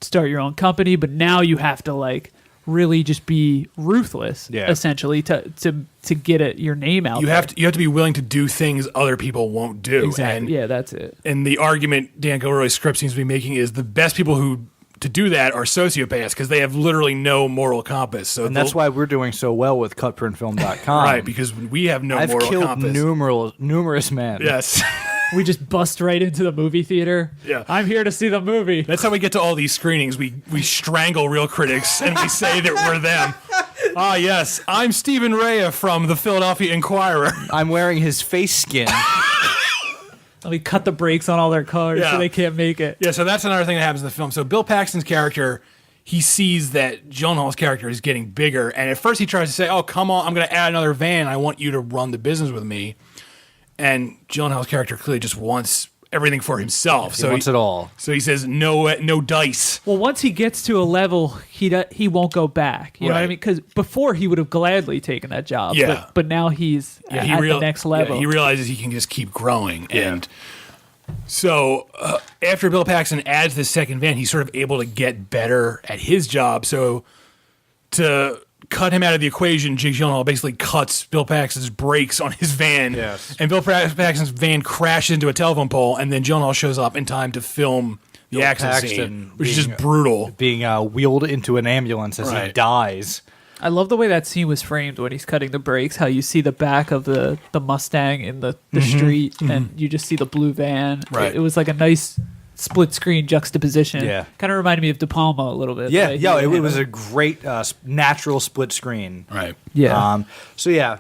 start your own company, but now you have to like really just be ruthless, essentially, to get your name out. You have to be willing to do things other people won't do. Exactly. And, that's it. And the argument Dan Gilroy's script seems to be making is the best people who to do that are sociopaths because they have literally no moral compass. So and that's why we're doing so well with CutPrintFilm.com. Right, because we have no moral compass. I've killed numerous men. Yes. We just bust right into the movie theater. Yeah. I'm here to see the movie. That's how we get to all these screenings. We strangle real critics and we say that we're them. Ah, yes. I'm Stephen Rea from the Philadelphia Inquirer. I'm wearing his face skin. We cut the brakes on all their cars so they can't make it. Yeah, so that's another thing that happens in the film. So Bill Paxton's character, he sees that Gyllenhaal's character is getting bigger, and at first he tries to say, oh, come on, I'm going to add another van. I want you to run the business with me. And Gyllenhaal's character clearly just wants everything for himself. He wants it all. So he says, no dice. Well, once he gets to a level, he won't go back. You know what I mean? Because before he would have gladly taken that job. Yeah. But now he's at the next level. Yeah, he realizes he can just keep growing. Yeah. And so after Bill Paxton adds this second van, he's sort of able to get better at his job. So to cut him out of the equation, Jake Gyllenhaal basically cuts Bill Paxton's brakes on his van. Yes. And Bill Paxton's van crashes into a telephone pole, and then Gyllenhaal shows up in time to film the Bill accident Paxton scene, which is just brutal. Being wheeled into an ambulance as he Right. dies. I love the way that scene was framed when he's cutting the brakes, how you see the back of the Mustang in the street, and you just see the blue van. Right. It was like a nice split screen juxtaposition. Yeah. Kind of reminded me of De Palma a little bit. Yeah, right? yeah, it was a great natural split screen. Right. Yeah. So yeah,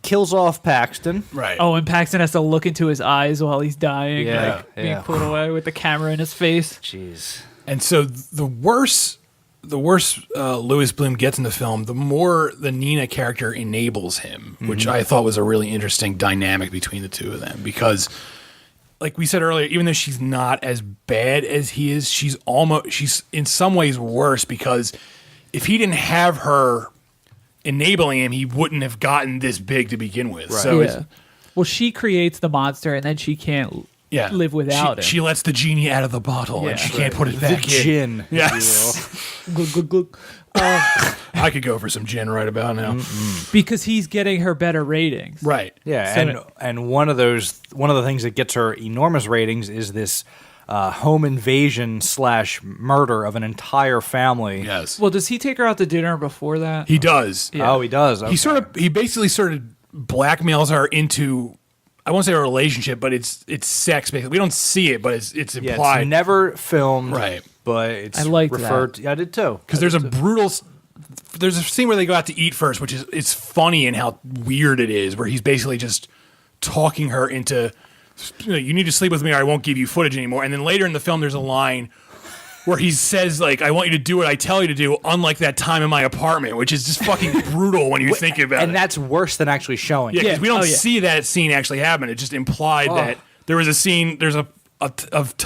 kills off Paxton. Right. Oh, and Paxton has to look into his eyes while he's dying, Yeah, like being yeah. pulled away with the camera in his face. Jeez. And so the worse Louis Bloom gets in the film, the more the Nina character enables him, which I thought was a really interesting dynamic between the two of them. Because, like we said earlier, even though she's not as bad as he is, she's in some ways worse, because if he didn't have her enabling him, he wouldn't have gotten this big to begin with. Right. So Yeah. Well, she creates the monster, and then she can't live without she him. lets the genie out of the bottle, Yeah. and she can't put it The back in. gin. if you Yes. Glug, glug, glug. I could go for some gin right about now. Because he's getting her better ratings. Right. Yeah, So- and one of the things that gets her enormous ratings is this home invasion / murder of an entire family. Yes. Well, does he take her out to dinner before that? He does. Yeah. Oh, he does. Okay. He basically sort of blackmails her into, I won't say a relationship, but it's sex basically. We don't see it, but it's Yeah, implied. it's never filmed, Right. But it's I liked referred. that. Yeah, I did too. Because there's a scene where they go out to eat first, which is it's funny and how weird it is, where he's basically just talking her into, you need to sleep with me or I won't give you footage anymore. And then later in the film, there's a line where he says, like, I want you to do what I tell you to do, unlike that time in my apartment, which is just fucking brutal when you think about it. And that's worse than actually showing. Yeah, it. because we don't Oh, yeah. see that scene actually happen. It just implied that there was a scene, there's a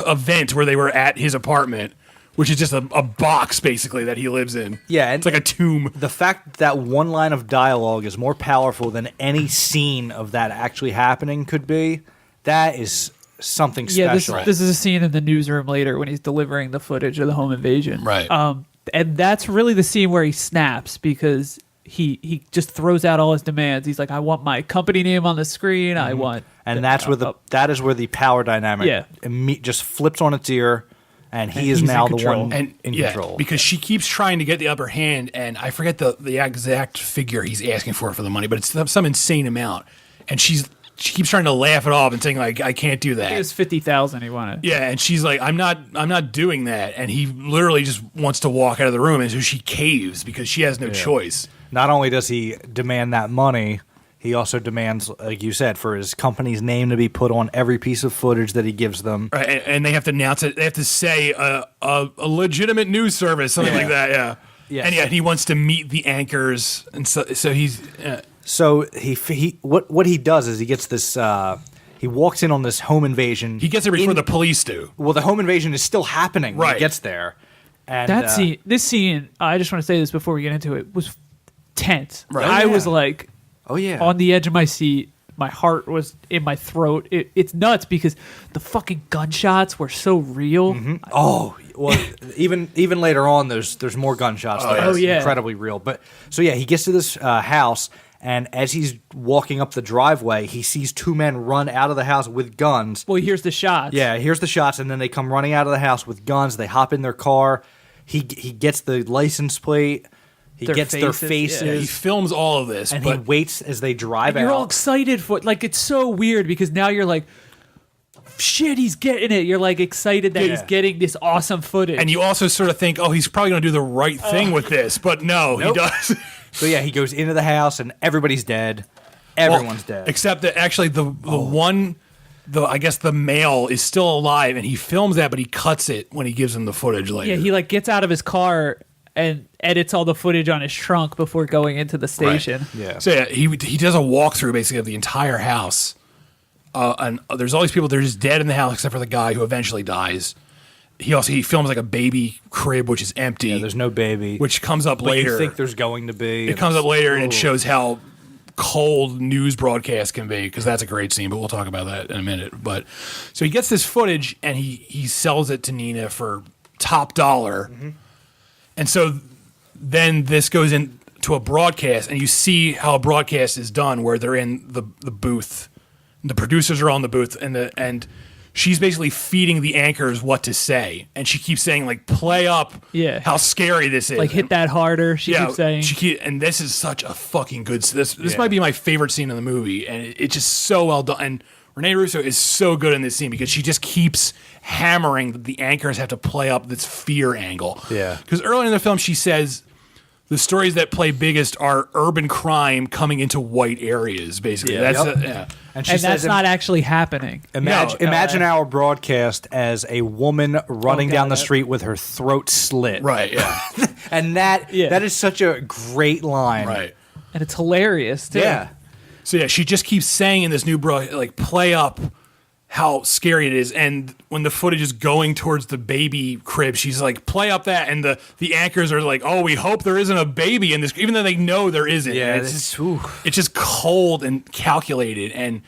event where they were at his apartment, which is just a box, basically, that he lives in. Yeah, It's like a tomb. The fact that one line of dialogue is more powerful than any scene of that actually happening could be, that is something Yeah, special. this is a scene in the newsroom later when he's delivering the footage of the home invasion. Right. And that's really the scene where he snaps because he just throws out all his demands. He's like, I want my company name on the screen. I want... And that is where the power dynamic Yeah. just flips on its ear, and he is he's now in the control. one And in yeah, control. because she keeps trying to get the upper hand, and I forget the exact figure he's asking for the money, but it's some insane amount. And she keeps trying to laugh it off and saying, like, I can't do that. It was $50,000 he wanted. Yeah, and she's like, I'm not doing that. And he literally just wants to walk out of the room, and so she caves because she has no choice. Not only does he demand that money, he also demands, like you said, for his company's name to be put on every piece of footage that he gives them. Right, and they have to announce it. They have to say a legitimate news service, something like that. Yeah. Yes. And yeah, he wants to meet the anchors, and so he's So what he does is he gets this. He walks in on this home invasion. he gets there before the police do. Well, the home invasion is still happening when Right. he gets there. And This scene, I just want to say this before we get into it, was tense. Right. I Yeah. was like Oh yeah. on the edge of my seat. My heart was in my throat. It's nuts because the fucking gunshots were so real. Oh well, even later on, there's more gunshots. that yeah. are Oh, yeah. incredibly real. But so yeah, he gets to this house, and as he's walking up the driveway, he sees two men run out of the house with guns. Well, here's the shots. Yeah, here's the shots, and then they come running out of the house with guns. They hop in their car. He gets the license plate. He Their gets their faces, Yeah, he faces, films all of this, and but he waits as they drive And you're all out. excited for like it's so weird because now you're like, shit, he's getting it. You're like excited that he's getting this awesome footage. and you also sort of think, oh, he's probably going to do the right thing with this, but no, he does. So yeah, he goes into the house, and everybody's dead. Everyone's dead. Except that actually the one, I guess the male is still alive, and he films that, but he cuts it when he gives him the footage later. yeah, he like gets out of his car and edits all the footage on his trunk before going into the station. Yeah. So yeah, he does a walkthrough basically of the entire house, and there's all these people. They're just dead in the house except for the guy who eventually dies. He films like a baby crib which is empty. Yeah, there's no baby. which comes up but later. you think there's going to be. It comes up later and it shows how cold news broadcast can be, because that's a great scene, but we'll talk about that in a minute. But so he gets this footage and he sells it to Nina for top dollar. And so then this goes in to a broadcast, and you see how a broadcast is done, where they're in the booth, the producers are on the booth, and she's basically feeding the anchors what to say, and she keeps saying like, "Play up, how scary this is." Like, hit that harder. She keeps saying, and this is such a fucking good. This might be my favorite scene in the movie, and it's just so well done. And Rene Russo is so good in this scene because she just keeps hammering that the anchors have to play up this fear angle. Yeah, because early in the film she says the stories that play biggest are urban crime coming into white areas. Basically, And that's not actually happening. Imagine our broadcast as a woman running down the street with her throat slit. Right, yeah. And that is such a great line. Right. And it's hilarious, too. Yeah. So, she just keeps saying in this new like, play up how scary it is. And when the footage is going towards the baby crib, she's like, play up that. And the anchors are like, oh, we hope there isn't a baby in this, even though they know there isn't. Yeah, it's just cold and calculated. And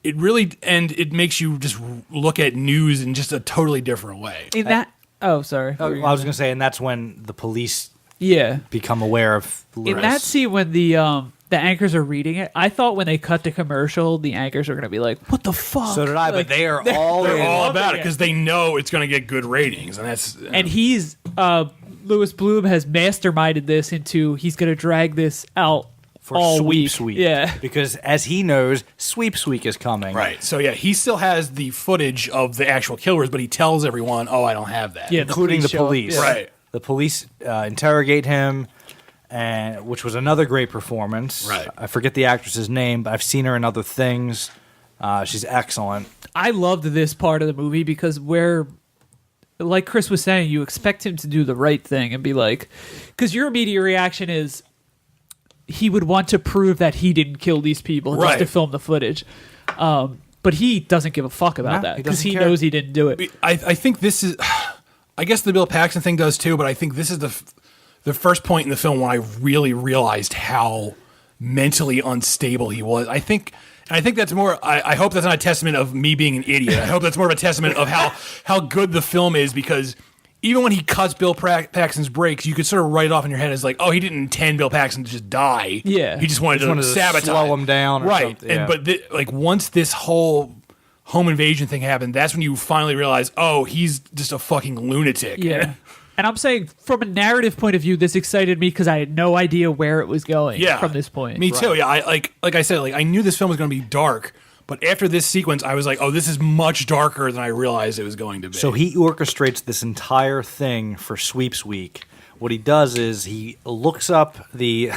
it really, it makes you just look at news in just a totally different way. In that, sorry. I was going to say, and that's when the police become aware of Lewis. In that scene when the anchors are reading it, I thought when they cut the commercial, the anchors are going to be like, what the fuck? So did I, but they are all they're all about it because they know it's going to get good ratings. And that's and he's Louis Bloom has masterminded this into he's going to drag this out for all Sweeps week. Week. Yeah. Because as he knows, Sweeps Week is coming. Right. So he still has the footage of the actual killers, but he tells everyone, oh, I don't have that. Yeah, including the police. Right. The police interrogate him, which was another great performance. Right. I forget the actress's name, but I've seen her in other things. She's excellent. I loved this part of the movie because like Chris was saying, you expect him to do the right thing and be like, because your immediate reaction is he would want to prove that he didn't kill these people just to film the footage. But he doesn't give a fuck about that because he knows he didn't do it. I think this is, I guess the Bill Paxton thing does too, but I think this is the first point in the film when I really realized how mentally unstable he was. I think that's more. I hope that's not a testament of me being an idiot. I hope that's more of a testament of how good the film is, because even when he cuts Bill Paxton's brakes, you could sort of write it off in your head as like, oh, he didn't intend Bill Paxton to just die. Yeah, he just wanted to sabotage, slow him down, or right? something. Yeah. But once this whole home invasion thing happened, that's when you finally realize, oh, he's just a fucking lunatic. Yeah. And I'm saying, from a narrative point of view, this excited me because I had no idea where it was going from this point. Me too. Yeah, like I said, I knew this film was going to be dark, but after this sequence, I was like, oh, this is much darker than I realized it was going to be. So he orchestrates this entire thing for Sweeps Week. What he does is he looks up the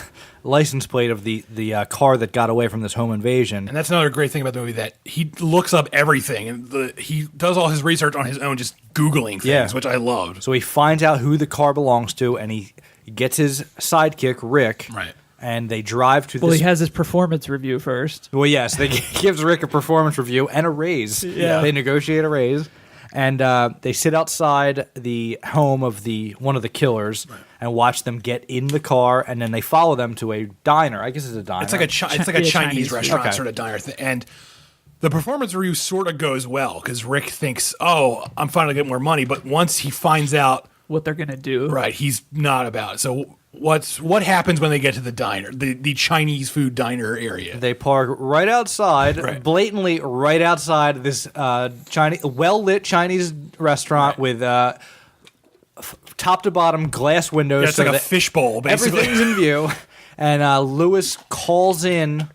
license plate of the car that got away from this home invasion. And that's another great thing about the movie, that he looks up everything. And he does all his research on his own, just Googling things, which I loved. So he finds out who the car belongs to, and he gets his sidekick, Rick. Right. And they drive to Well, he has his performance review first. Well, yes. They gives Rick a performance review and a raise. Yeah. They negotiate a raise. And they sit outside the home of one of the killers and watch them get in the car, and then they follow them to a diner. I guess it's a diner. It's like a Chinese restaurant okay. sort of diner thing. And the performance review sort of goes well because Rick thinks, oh, I'm finally getting more money. But once he finds out what they're going to do, right, he's not about it. So what happens when they get to the diner, the Chinese food diner area? They park right outside, blatantly right outside this well-lit Chinese restaurant with top to bottom glass windows. Yeah, it's like a fishbowl, basically. Everything's in view. And Lewis calls in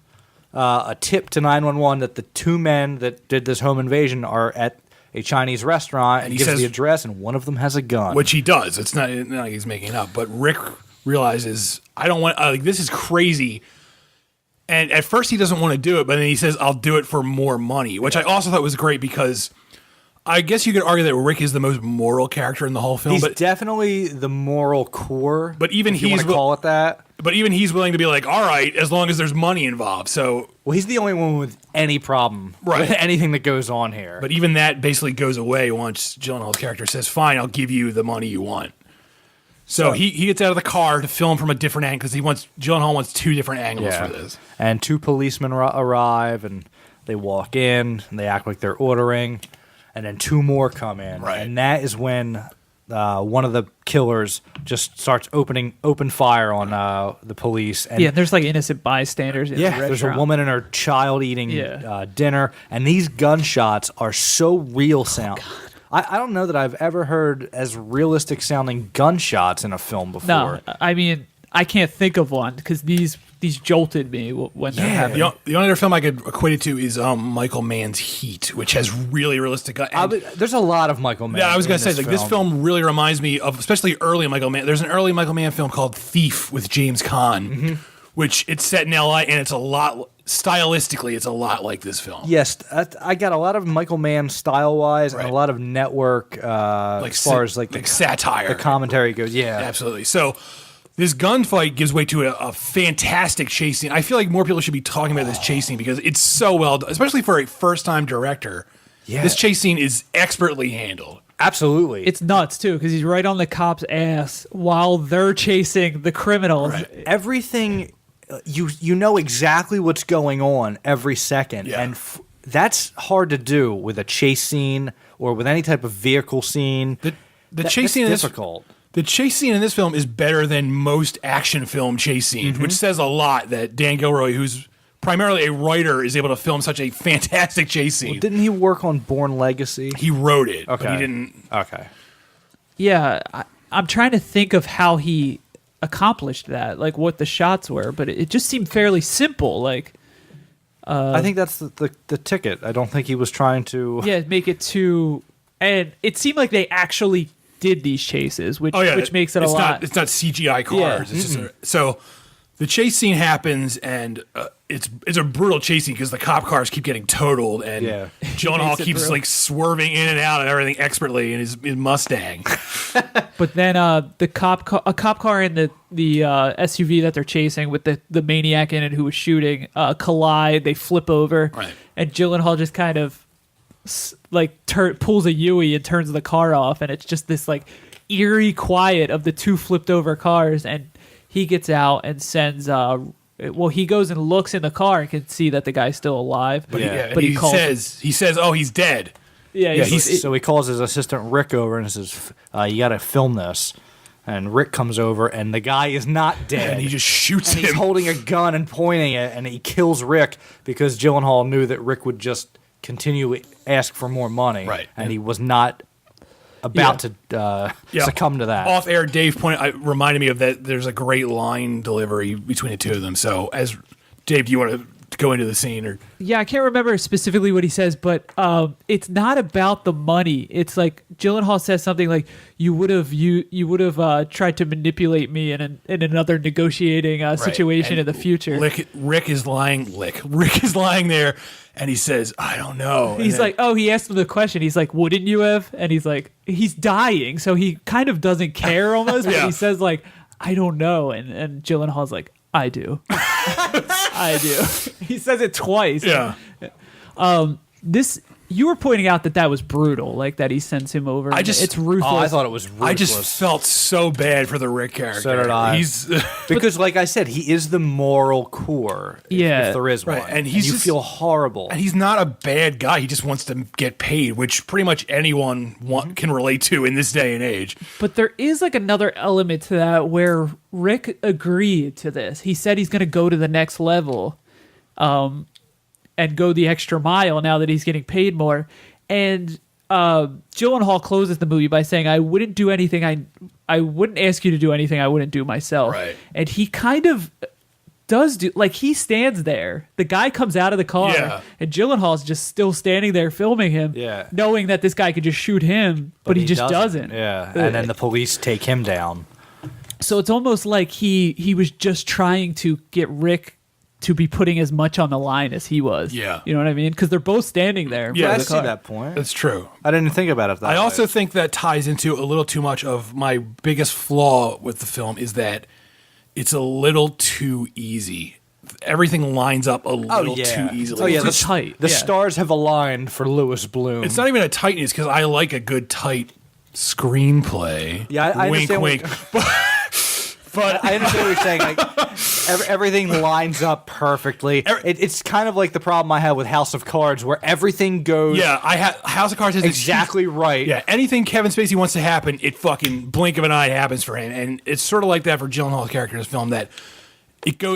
a tip to 911 that the two men that did this home invasion are at a Chinese restaurant, and he gives the address, and one of them has a gun. Which he does. It's not like he's making it up. But Rick realizes, I don't want, this is crazy. And at first he doesn't want to do it, but then he says, I'll do it for more money, which I also thought was great because I guess you could argue that Rick is the most moral character in the whole film. He's definitely the moral core. But even if you want to call it that. But even he's willing to be like, all right, as long as there's money involved. So, well, he's the only one with any problem with anything that goes on here. But even that basically goes away once Gyllenhaal's character says, fine, I'll give you the money you want. So he gets out of the car to film from a different angle because Gyllenhaal wants two different angles for this. And two policemen arrive, and they walk in, and they act like they're ordering, and then two more come in. Right. And that is when one of the killers just starts open fire on the police. And there's like innocent bystanders in the restaurant. There's a woman and her child eating dinner, and these gunshots are so real sound. I don't know that I've ever heard as realistic sounding gunshots in a film before. No, I mean, I can't think of one because these jolted me when they're happening. The only other film I could equate it to is Michael Mann's Heat, which has really realistic. There's a lot of Michael Mann. Yeah, I was going to say, this film really reminds me of, especially early Michael Mann. There's an early Michael Mann film called Thief with James Caan, which it's set in L.A. and it's a lot, stylistically, it's a lot like this film. Yes, I got a lot of Michael Mann style-wise and a lot of network as far as like satire. The commentary goes, Absolutely. So this gunfight gives way to a fantastic chase scene. I feel like more people should be talking about this chase scene because it's so well done, especially for a first-time director. Yeah. This chase scene is expertly handled. Absolutely. It's nuts, too, because he's right on the cop's ass while they're chasing the criminals. Right. Everything, you know exactly what's going on every second. Yeah. And that's hard to do with a chase scene or with any type of vehicle scene. The chase scene is difficult. The chase scene in this film is better than most action film chase scenes, which says a lot that Dan Gilroy, who's primarily a writer, is able to film such a fantastic chase scene. Well, didn't he work on Bourne Legacy? He wrote it, but he didn't. Okay. Yeah, I'm trying to think of how he accomplished that, like what the shots were, but it just seemed fairly simple. Like, I think that's the ticket. I don't think he was trying to make it too. And it seemed like they actually did these chases, which makes it a lot. It's not CGI cars. Yeah. It's just so the chase scene happens, and it's a brutal chase scene because the cop cars keep getting totaled, and Gyllenhaal keeps like swerving in and out and everything expertly in his Mustang. But then a cop car in the SUV that they're chasing with the maniac in it who was shooting collide. They flip over, and Gyllenhaal just kind of like pulls a Yui and turns the car off, and it's just this like eerie quiet of the two flipped over cars, and he gets out and sends he goes and looks in the car and can see that the guy's still alive, but he says oh, he's dead. So he calls his assistant Rick over and says, you got to film this. And Rick comes over, and the guy is not dead. And he just shoots him. He's holding a gun and pointing it, and he kills Rick because Gyllenhaal knew that Rick would just continue to ask for more money, and he was not about to succumb to that. Off air, Dave reminded me of that. There's a great line delivery between the two of them. So, as Dave, do you want to go into the scene? Or I can't remember specifically what he says, but it's not about the money. It's like Gyllenhaal says something like, "You would have tried to manipulate me in another negotiating situation in the future." Rick is lying there. And he says, I don't know. He's like, he asked him the question. He's like, wouldn't you have? And he's like, he's dying. So he kind of doesn't care almost. But he says like, I don't know. And Gyllenhaal's like, I do. I do. He says it twice. Yeah. You were pointing out that was brutal, like that he sends him over. It's ruthless. Oh, I thought it was ruthless. I just felt so bad for the Rick character. So did I. Because, like I said, he is the moral core. If there is one. And you feel horrible. And he's not a bad guy. He just wants to get paid, which pretty much anyone can relate to in this day and age. But there is like another element to that where Rick agreed to this. He said he's going to go to the next level. And go the extra mile now that he's getting paid more. And Gyllenhaal closes the movie by saying, I wouldn't do anything. I wouldn't ask you to do anything I wouldn't do myself. Right. And he kind of does do, like he stands there. The guy comes out of the car and Gyllenhaal's just still standing there filming him, knowing that this guy could just shoot him, but he just doesn't. Yeah. And then the police take him down. So it's almost like he was just trying to get Rick to be putting as much on the line as he was. Yeah. You know what I mean? Because they're both standing there. Yeah, I see that point. That's true. I didn't think about it that way. I also think that ties into a little too much of my biggest flaw with the film is that it's a little too easy. Everything lines up a little too easily. Oh, yeah, it's tight. The stars have aligned for Louis Bloom. It's not even a tightness because I like a good tight screenplay. Yeah, I wink, understand wink. But I understand what you're saying. Like, Everything lines up perfectly. It's kind of like the problem I have with House of Cards, where everything goes House of Cards has exactly right. Yeah, anything Kevin Spacey wants to happen, it fucking blink of an eye happens for him, and it's sort of like that for Gyllenhaal's character in this film. That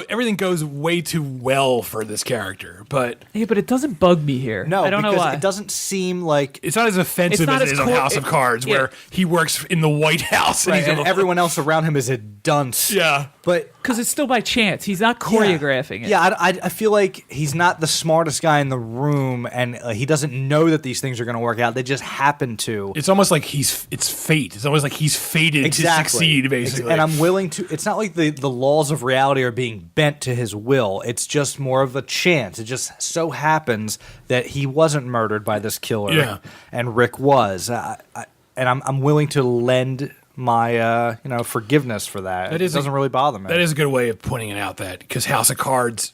everything goes way too well for this character, but it doesn't bug me here. No, I don't know why. It doesn't seem like it's not as offensive as it is on House of Cards, where he works in the White House and everyone else around him is a dunce. Yeah, but because it's still by chance. He's not choreographing it. Yeah, I feel like he's not the smartest guy in the room, and he doesn't know that these things are going to work out. They just happen to. It's almost like it's fate. It's almost like he's fated to succeed, basically. And I'm willing to. It's not like the laws of reality are being bent to his will. It's just more of a chance. It just so happens that he wasn't murdered by this killer, and Rick was. And I'm willing to lend my forgiveness for that. It doesn't really bother me. That is a good way of pointing it out, that because House of Cards,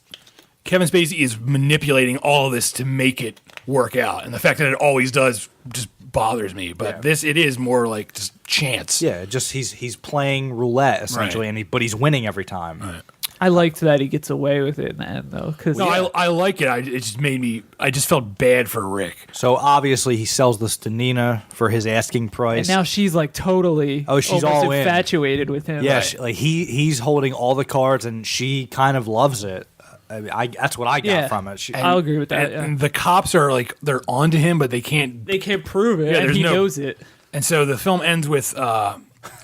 Kevin Spacey is manipulating all of this to make it work out, and the fact that it always does just bothers me. But it is more like just chance. Yeah, just he's playing roulette essentially, but he's winning every time. Right. I liked that he gets away with it in the end, though. I like it. It just made me. I just felt bad for Rick. So obviously he sells this to Nina for his asking price, and now she's like totally. Oh, she's all infatuated with him. Yeah, he's holding all the cards, and she kind of loves it. That's what I got from it. I'll agree with that. And the cops are like they're onto him, but they can't. They can't prove it, and he knows it. And so the film ends with.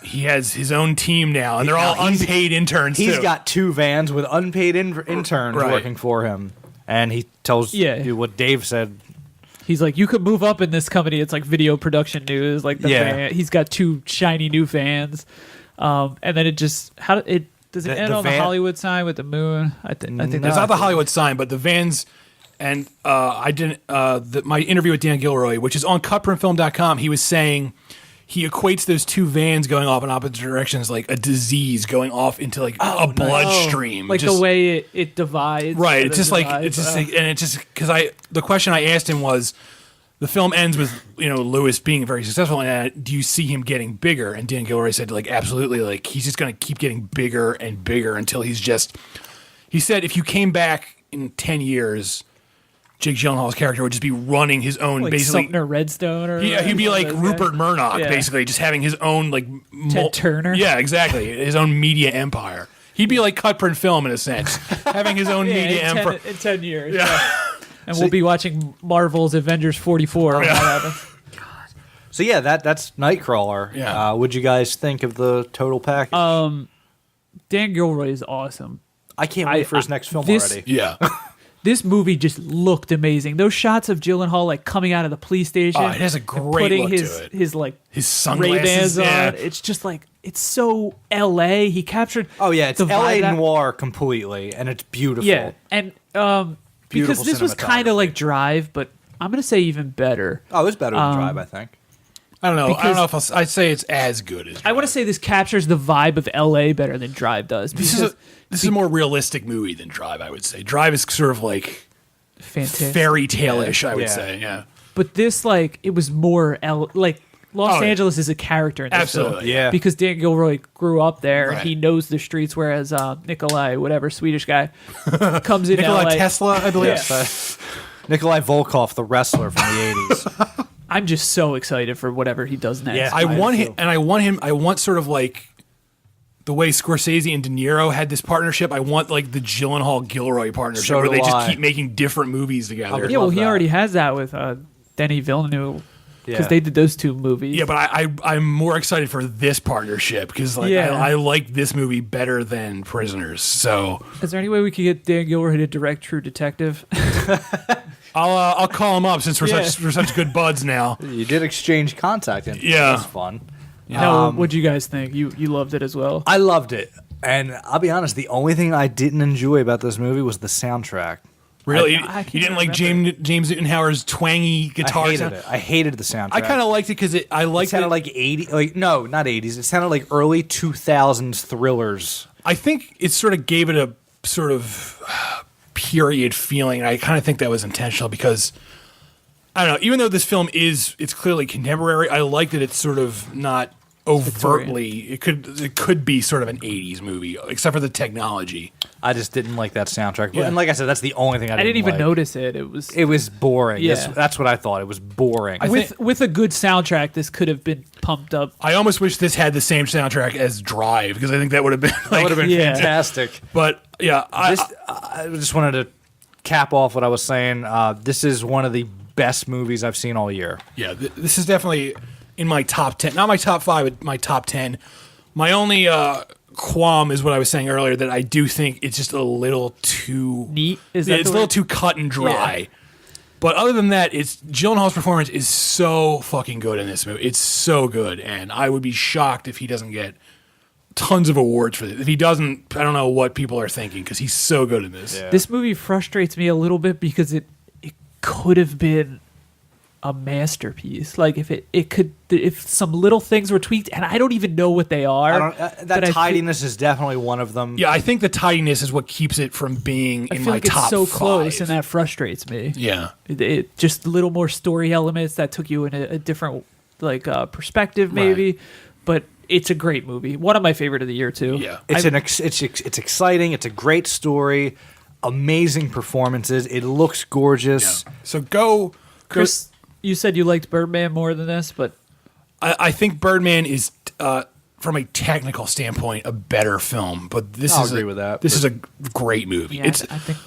He has his own team now, and they're all unpaid interns. He's got 2 vans with unpaid interns working for him, and he tells you what Dave said. He's like, you could move up in this company. It's like video production news. Like the van. He's got 2 shiny new vans, and then it just does it end on the Hollywood sign with the moon? I think it's not the Hollywood sign, but the vans. And I didn't. My interview with Dan Gilroy, which is on CutPrintFilm.com, he was saying. He equates those 2 vans going off in opposite directions like a disease going off into like a bloodstream, like the way it divides. Right. It's just because the question I asked him was, the film ends with Lewis being very successful, and do you see him getting bigger? And Dan Gilroy said like absolutely, like he's just going to keep getting bigger and bigger until he's just. He said if you came back in 10 years. Jake Gyllenhaal's character would just be running his own, like basically. Sumner Redstone, or he'd be like Rupert Murdoch, basically, just having his own like Ted Turner. Yeah, exactly, his own media empire. He'd be like CutPrintFilm in a sense, having his own media empire in 10 years. Yeah. And we'll be watching Marvel's Avengers 44 when that happens. So yeah, that's Nightcrawler. Yeah. What'd you guys think of the total package? Dan Gilroy is awesome. I can't wait for his next film already. Yeah. This movie just looked amazing. Those shots of Gyllenhaal like coming out of the police station. Oh, it has a great look to it. His sunglasses Ray-Bans on. It's just like it's so L.A. He captured. Oh yeah, it's L.A. noir completely, and it's beautiful. Yeah, and because this was kind of like Drive, but I'm gonna say even better. Oh, it's better than Drive, I think. I don't know if I'd say it's as good as Drive. I want to say this captures the vibe of L.A. better than Drive does. This is a more realistic movie than Drive, I would say. Drive is sort of like fantastic, fairy tale-ish, I would say. Yeah. But this, like, it was more Los Angeles is a character in this film. Yeah. Because Dan Gilroy grew up there and he knows the streets, whereas Nikolai, whatever Swedish guy, comes in Nikolai LA. Tesla, I believe. Nikolai Volkov, the wrestler from the 80s. I'm just so excited for whatever he does next. Yeah, I want sort of like the way Scorsese and De Niro had this partnership. I want like the Gyllenhaal-Gilroy partnership where they just keep making different movies together. Yeah, well, he already has that with Denis Villeneuve because they did those 2 movies. Yeah, but I'm more excited for this partnership because I like this movie better than Prisoners. So, is there any way we could get Dan Gilroy to direct True Detective? I'll call him up since we're such good buds now. You did exchange contact info. Yeah, that's fun. No, what'd you guys think? You loved it as well. I loved it, and I'll be honest. The only thing I didn't enjoy about this movie was the soundtrack. Really, you didn't like James Newton Howard's twangy guitar? I hated the soundtrack. I kind of liked it because it sounded like 80s. Like no, not 80s. It sounded like early 2000s thrillers. I think it sort of gave it a sort of period feeling. I kind of think that was intentional because I don't know. Even though this film it's clearly contemporary, I like that it's sort of not overtly. It could be sort of an 80s movie, except for the technology. I just didn't like that soundtrack. Yeah. And like I said, that's the only thing I didn't even like. notice it. It was boring. Yeah. That's what I thought. It was boring. with a good soundtrack, this could have been pumped up. I almost wish this had the same soundtrack as Drive, because I think that would have been Yeah. fantastic. But yeah, I just wanted to cap off what I was saying. This is one of the best movies I've seen all year. yeah, this is definitely in my top 10. Not my top 5, but my top 10. My only qualm is what I was saying earlier, that I do think it's just a little too Neat? Is Yeah, that it's the a little word? too cut and dry. But other than that, Gyllenhaal's performance is so fucking good in this movie. It's so good, and I would be shocked if he doesn't get tons of awards for this. If he doesn't, I don't know what people are thinking, because he's so good in this. Yeah. This movie frustrates me a little bit because it could have been a masterpiece. Like if some little things were tweaked, and I don't even know what they are. That tidiness is definitely one of them. Yeah, I think the tidiness is what keeps it from being I in feel my like it's top so 5. close, and that frustrates me. Yeah. It just a little more story elements that took you in a different perspective, maybe. Right. But it's a great movie. One of my favorite of the year too. Yeah. It's exciting. It's a great story. Amazing performances. It looks gorgeous. Yeah. So go. Chris, you said you liked Birdman more than this, but I think Birdman is, from a technical standpoint, a better film. But this I'll is agree with that, This is a great movie. yeah, I think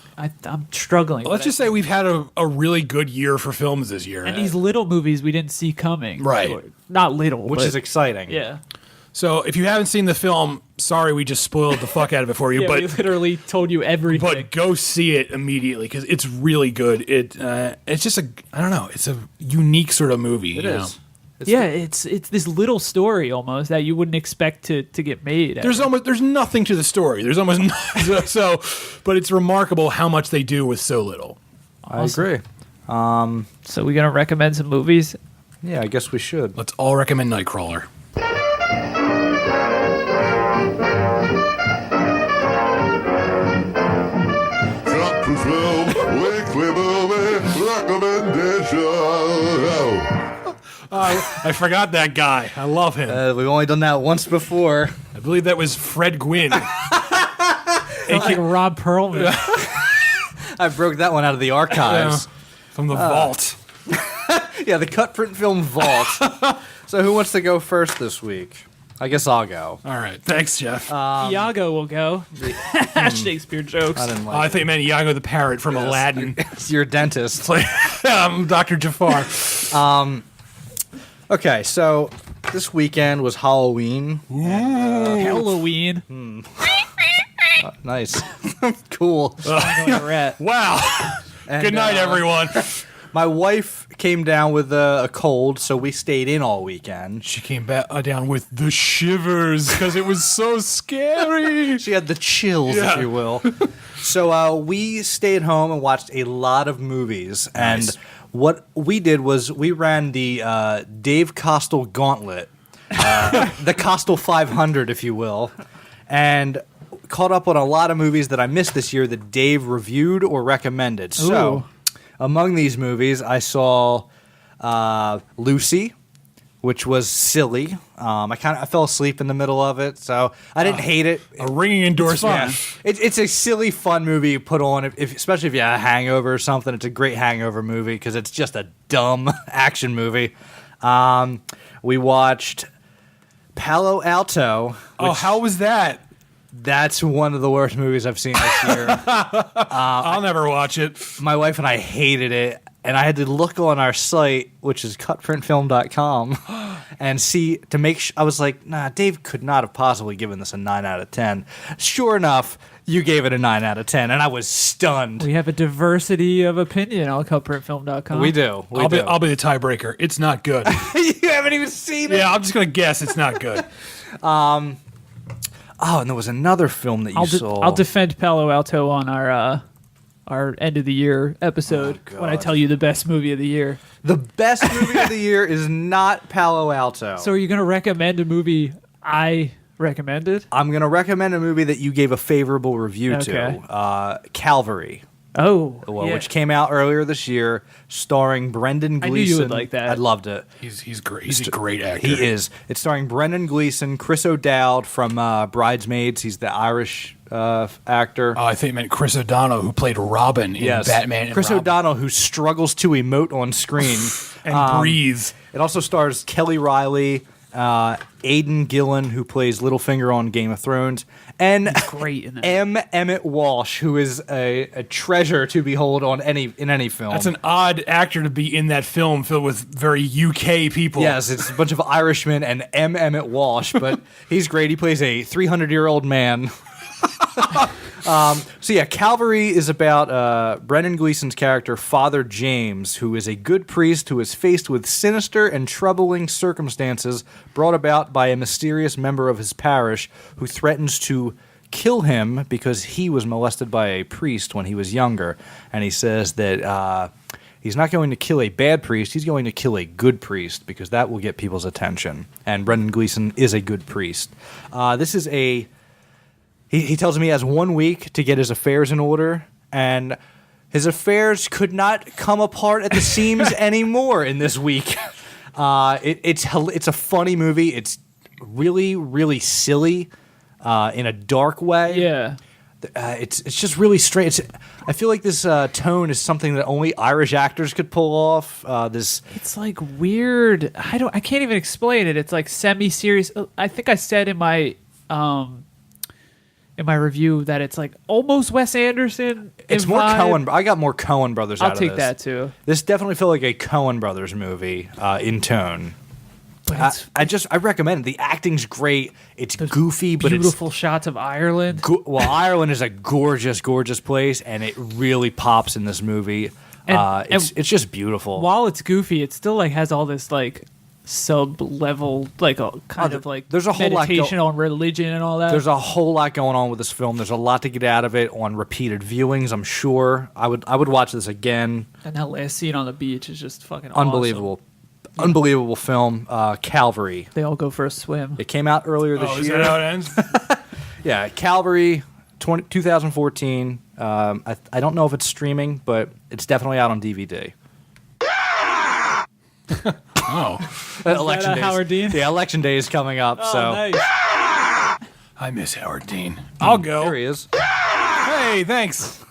I'm struggling. Let's just say we've had a really good year for films this year. and these little movies we didn't see coming, Right. Or, not little, Which but- is exciting. yeah. So if you haven't seen the film, sorry, we just spoiled the fuck out of it for you. Yeah, we but literally told you everything. but go see it immediately, because it's really good. It's just I don't know. It's a unique sort of movie. It you is. know? It's this little story almost that you wouldn't expect to get made. There's nothing to the story. There's almost so, but it's remarkable how much they do with so little. I agree. So we're gonna recommend some movies. Yeah, I guess we should. Let's all recommend Nightcrawler. CutPrintFilm weekly movie recommendation. I forgot that guy. I love him. We've only done that once before. I believe that was Fred Gwynn. Like Rob Perlman. I broke that one out of the archives. From the vault. Yeah, the Cut Print Film Vault. So who wants to go first this week? I guess I'll go. All right. Thanks, Jeff. Iago will go. Shakespeare jokes. I didn't I like thought you meant Iago the parrot from Aladdin. It's your dentist. I'm Dr. Jafar. Okay, so this weekend was Halloween. Halloween. Nice. Cool. Like a rat. Wow. And, Good night, everyone. My wife came down with a cold, so we stayed in all weekend. She came back down with the shivers because it was so scary. She had the chills, Yeah. if you will. So we stayed home and watched a lot of movies. Nice. And what we did was we ran the Dave Costal Gauntlet, the Costal 500, if you will, and caught up on a lot of movies that I missed this year that Dave reviewed or recommended. So Ooh. among these movies, I saw Lucy, which was silly. I fell asleep in the middle of it, so I didn't hate it. A ringing endorsement. It's a silly, fun movie you put on, especially if you have a hangover or something. It's a great hangover movie because it's just a dumb action movie. We watched Palo Alto. Oh, how was that? That's one of the worst movies I've seen this year. I'll never watch it. My wife and I hated it, and I had to look on our site, which is cutprintfilm.com, and see to make I was like, nah, Dave could not have possibly given this a 9 out of 10. Sure enough, you gave it a 9 out of 10, and I was stunned. We have a diversity of opinion on CutPrintFilm.com. We do. I'll be the tiebreaker. It's not good. You haven't even seen it? Yeah, I'm just going to guess it's not good. Oh, and there was another film that you saw. I'll defend Palo Alto on our end of the year episode when I tell you the best movie of the year. The best movie of the year is not Palo Alto. So are you going to recommend a movie I recommended? I'm going to recommend a movie that you gave a favorable review Okay. to, Calvary. Oh, well, yeah. which came out earlier this year, starring Brendan Gleeson. I knew you would like that. I loved it. He's great. He's a great actor. He is. It's starring Brendan Gleeson, Chris O'Dowd from Bridesmaids. He's the Irish actor. Oh, I think you meant Chris O'Donnell, who played Robin in Batman and Chris Robin. O'Donnell, who struggles to emote on screen. And breathe. It also stars Kelly Riley, Aidan Gillen, who plays Littlefinger on Game of Thrones, and great in that. M. Emmett Walsh, who is a treasure to behold in any film. That's an odd actor to be in that film filled with very UK people. Yes, it's a bunch of Irishmen and M. Emmett Walsh, but he's great. He plays a 300-year-old man. So yeah, Calvary is about Brendan Gleeson's character, Father James, who is a good priest who is faced with sinister and troubling circumstances brought about by a mysterious member of his parish who threatens to kill him because he was molested by a priest when he was younger. And he says that he's not going to kill a bad priest, he's going to kill a good priest because that will get people's attention. And Brendan Gleeson is a good priest. This is a... He tells me he has 1 week to get his affairs in order, and his affairs could not come apart at the seams anymore in this week. It's a funny movie. It's really, really silly in a dark way. Yeah. It's just really strange. I feel like this tone is something that only Irish actors could pull off. It's like weird. I can't even explain it. It's like semi-serious. I think I said in my review that it's like almost Wes Anderson. It's more vibe. Coen. I got more Coen Brothers out of this. I'll take that too. This definitely felt like a Coen Brothers movie in tone. But I recommend it. The acting's great. It's goofy, but beautiful shots of Ireland. Ireland is a gorgeous, gorgeous place, and it really pops in this movie. It's just beautiful. While it's goofy, it still like has all this like sub-level like a kind of like there's a whole lot meditation on religion and all that. There's a whole lot going on with this film. There's a lot to get out of it on repeated viewings. I'm sure I would watch this again. And that last scene on the beach is just fucking unbelievable. Awesome. Unbelievable film. Calvary. They all go for a swim. It came out earlier this year. Is that how it ends? Yeah, Calvary, 2014. I don't know if it's streaming, but it's definitely out on DVD. Oh. Election day. Howard Dean? Yeah, Election Day is coming up. Oh, so nice. I miss Howard Dean. I'll go. There he is. Hey, thanks.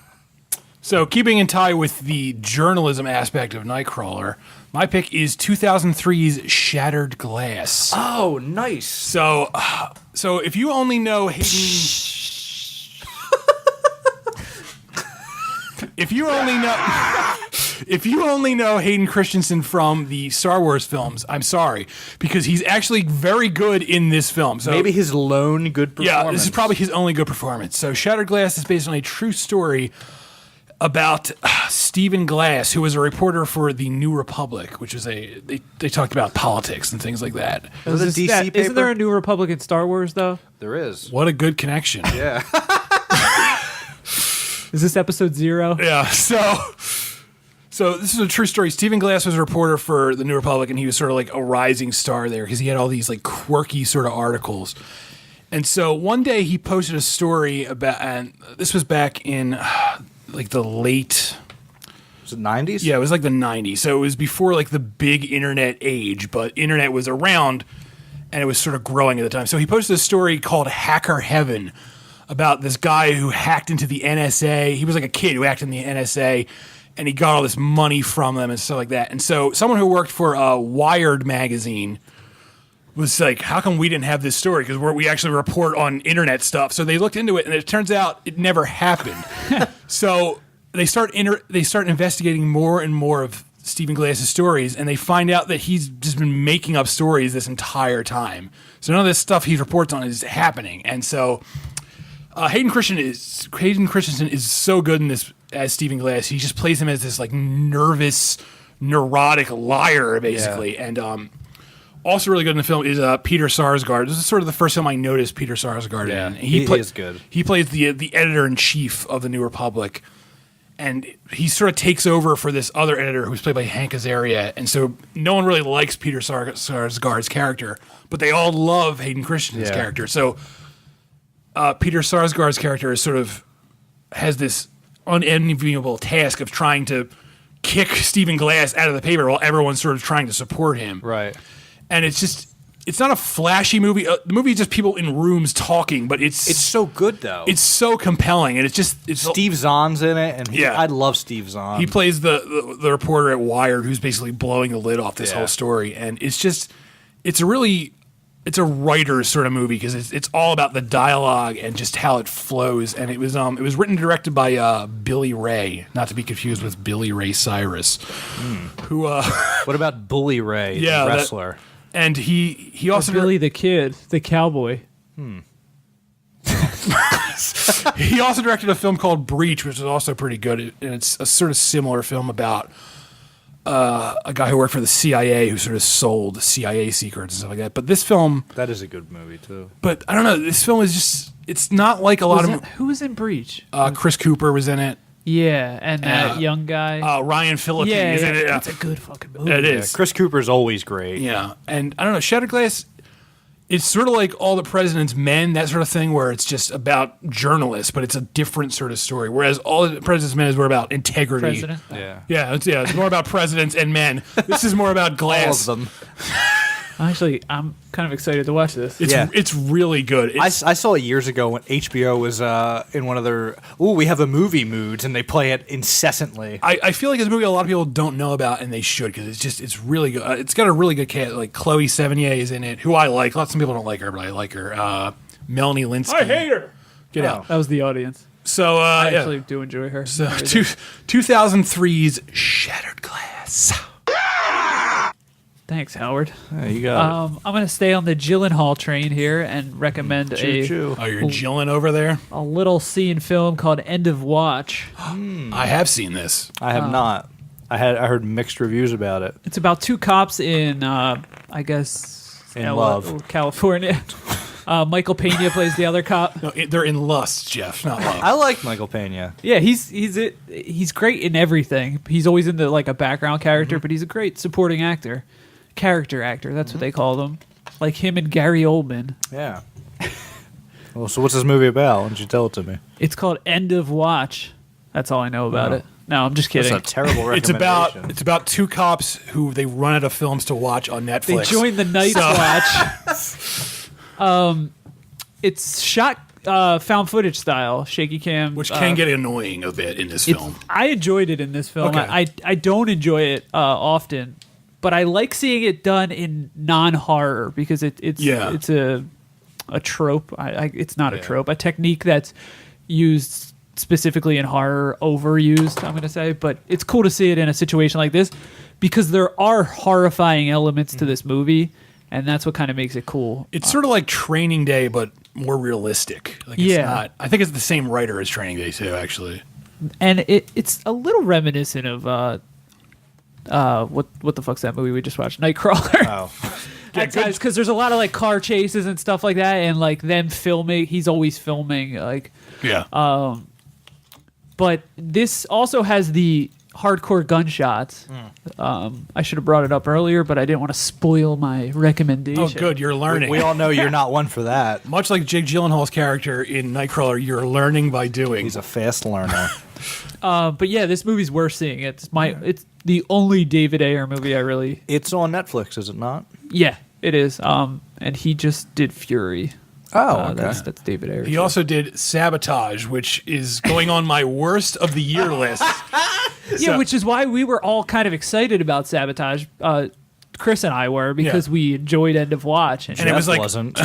So, keeping in tie with the journalism aspect of Nightcrawler, my pick is 2003's Shattered Glass. Oh, nice. So if you only know Hayden... If you only know Hayden Christensen from the Star Wars films, I'm sorry, because he's actually very good in this film. So maybe his lone good performance. Yeah, this is probably his only good performance. So Shattered Glass is based on a true story about Stephen Glass, who was a reporter for the New Republic, which is they talked about politics and things like that. Is it a DC paper? Isn't there a New Republic in Star Wars though? There is. What a good connection. Yeah. Is this episode 0? Yeah. So this is a true story. Stephen Glass was a reporter for the New Republic, and he was sort of like a rising star there because he had all these like quirky sort of articles. And so one day he posted a story about, and this was back in like the late... Was it 90s? Yeah, it was like the 90s. So it was before like the big internet age, but internet was around and it was sort of growing at the time. So he posted a story called Hacker Heaven about this guy who hacked into the NSA. He was like a kid who hacked in the NSA, and he got all this money from them and stuff like that. And so someone who worked for Wired magazine was like, how come we didn't have this story? Because we actually report on internet stuff. So they looked into it, and it turns out it never happened. So they start investigating more and more of Stephen Glass's stories, and they find out that he's just been making up stories this entire time. So none of this stuff he reports on is happening. And so Hayden Christensen is so good in this as Stephen Glass. He just plays him as this like nervous, neurotic liar, basically. Yeah. And also really good in the film is Peter Sarsgaard. This is sort of the first film I noticed Peter Sarsgaard in. He is good. He plays the editor-in-chief of the New Republic. And he sort of takes over for this other editor who's played by Hank Azaria. And so no one really likes Peter Sarsgaard's character, but they all love Hayden Christensen's character. So Peter Sarsgaard's character is sort of has this unenviable task of trying to kick Stephen Glass out of the paper while everyone's sort of trying to support him. Right. And it's not a flashy movie. The movie is just people in rooms talking, but it's so good though. It's so compelling, and it's Steve Zahn's in it, and I love Steve Zahn. He plays the reporter at Wired who's basically blowing the lid off this whole story, and it's a writer's sort of movie because it's all about the dialogue and just how it flows. And it was written and directed by Billy Ray, not to be confused with Billy Ray Cyrus, who what about Bully Ray, the wrestler? And he also Billy the Kid, the cowboy. He also directed a film called Breach, which is also pretty good, and it's a sort of similar film about a guy who worked for the CIA who sort of sold CIA secrets and stuff like that. But this film, that is a good movie too. But I don't know, this film is just—it's not like a lot of. Who was in Breach? Chris Cooper was in it. Yeah, and that young guy. Ryan Phillippe is in it. That's a good fucking movie. It is. Chris Cooper's always great. Yeah, and I don't know, Shattered Glass, it's sort of like All the President's Men, that sort of thing, where it's just about journalists, but it's a different sort of story. Whereas All the President's Men is more about integrity. President? Yeah. It's more about presidents and men. This is more about Glass. All of them. Actually, I'm kind of excited to watch this. It's really good. I saw it years ago when HBO was in one of their we have a movie moods, and they play it incessantly. I feel like it's a movie a lot of people don't know about, and they should, because it's really good. It's got a really good cast. Like Chloe Sevigny is in it, who I like. Lots of people don't like her, but I like her. Melanie Linsky. I hate her. Get out. That was the audience. So I actually do enjoy her. So 2003's Shattered Glass. Thanks, Howard. Yeah, you got it. I'm going to stay on the Gyllenhaal train here and recommend Choo-choo. Oh, you're Gillen over there? a little scene film called End of Watch. I have seen this. I have not. I heard mixed reviews about it. It's about two cops in, I guess, love. California. Michael Pena plays the other cop. No, they're in lust, Jeff, not love. I like Michael Pena. Yeah, he's great in everything. He's always in like a background character, but he's a great supporting actor. Character actor, that's what they call them. Like him and Gary Oldman. Yeah. Well, so what's this movie about? Why don't you tell it to me? It's called End of Watch. That's all I know about it. No, I'm just kidding. That's a terrible recommendation. It's about two cops who they run out of films to watch on Netflix. They join the Night Watch. It's shot found footage style, shaky cam, which can get annoying a bit in this film. I enjoyed it in this film. Okay. I don't enjoy it often, but I like seeing it done in non-horror because it's a trope. It's not a trope, a technique that's used specifically in horror, overused, I'm going to say, but it's cool to see it in a situation like this because there are horrifying elements to this movie, and that's what kind of makes it cool. It's sort of like Training Day, but more realistic. Like it's not. I think it's the same writer as Training Day too, actually. And it's a little reminiscent of what the fuck's that movie we just watched? Nightcrawler. Oh. Because there's a lot of like car chases and stuff like that, and like them filming. He's always filming, like but this also has the hardcore gunshots. I should have brought it up earlier, but I didn't want to spoil my recommendation. Oh, good, you're learning. We all know you're not one for that. Much like Jake Gyllenhaal's character in Nightcrawler, you're learning by doing. He's a fast learner. But yeah, this movie's worth seeing. It's the only David Ayer movie I really. It's on Netflix, is it not? Yeah, it is. And he just did Fury. Oh, okay. That's David Ayer. He also did Sabotage, which is going on my worst of the year list. Yeah, which is why we were all kind of excited about Sabotage. Chris and I were, because we enjoyed End of Watch. And it was like, wasn't.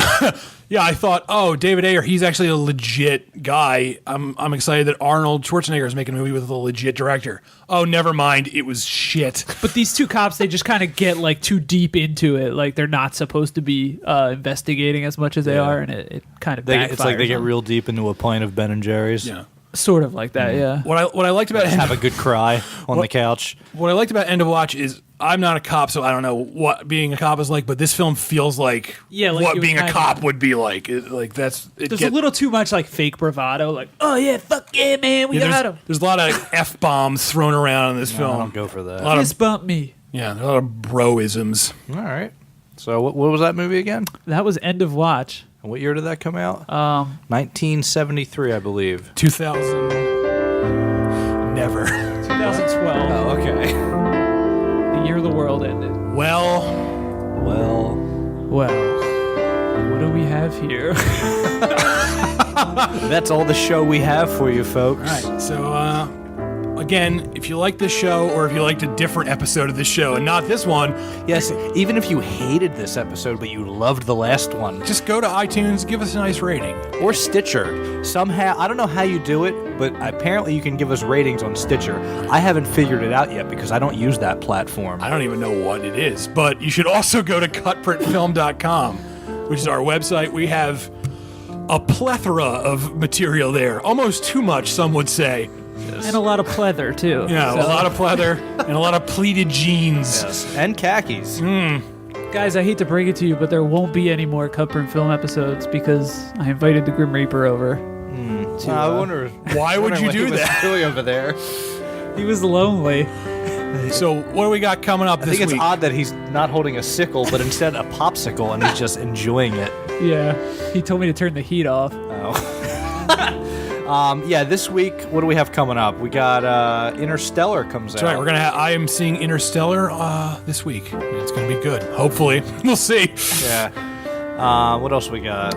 Yeah, I thought, David Ayer, he's actually a legit guy. I'm excited that Arnold Schwarzenegger is making a movie with a legit director. Oh, never mind, it was shit. But these two cops, they just kind of get like too deep into it. Like they're not supposed to be investigating as much as they are, and it kind of backfires. It's like they get real deep into a pint of Ben and Jerry's. Yeah. Sort of like that, yeah. What I liked about Have a good cry on the couch. What I liked about End of Watch is I'm not a cop, so I don't know what being a cop is like, but this film feels like, what being a cop would be like. There's a little too much like fake bravado, like, oh yeah, fuck yeah, man, we got him. There's a lot of F-bombs thrown around in this film. I don't go for that. Fist bump me. Yeah, there's a lot of broisms. All right. So what was that movie again? That was End of Watch. And what year did that come out? 1973, I believe. 2000. ever. 2012, Oh, okay. the year the world ended. Well, Well, What do we have here? that's all the show we have for you, folks. all right. So, again, if you like this show or if you liked a different episode of this show and not this one, Yes, even if you hated this episode but you loved the last one, just go to iTunes, give us a nice rating. or Stitcher. Somehow, I don't know how you do it, but apparently you can give us ratings on Stitcher. I haven't figured it out yet because I don't use that platform. I don't even know what it is, but you should also go to CutPrintFilm.com, which is our website. We have a plethora of material there, almost too much, some would say. And a lot of pleather, too. Yeah, So, a lot of pleather and a lot of pleated jeans. Yes, and khakis. guys, I hate to break it to you, but there won't be any more CutPrint Film episodes because I invited the Grim Reaper over. I wonder. Why would you what do he was that? doing over there? He was lonely. So what do we got coming up I this think it's week? odd that he's not holding a sickle, but instead a popsicle, and he's just enjoying it. Yeah, he told me to turn the heat off. Yeah, this week, what do we have coming up? We got Interstellar comes That's out. right. I am seeing Interstellar this week. It's going to be good. Hopefully. We'll see. Yeah. What else we got?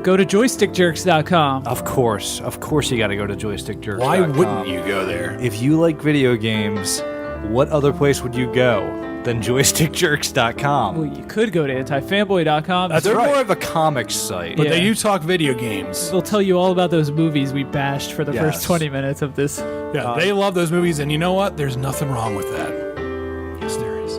Go to joystickjerks.com. Of course you got to go to joystickjerks.com. Why wouldn't you go there? If you like video games, what other place would you go than joystickjerks.com? Well, you could go to antifanboy.com. That's They're right. more of a comics site. But Yeah. they do talk video games. They'll tell you all about those movies we bashed for the Yes. first 20 minutes of this. Yeah, they love those movies, and you know what? There's nothing wrong with that. Yes, there is.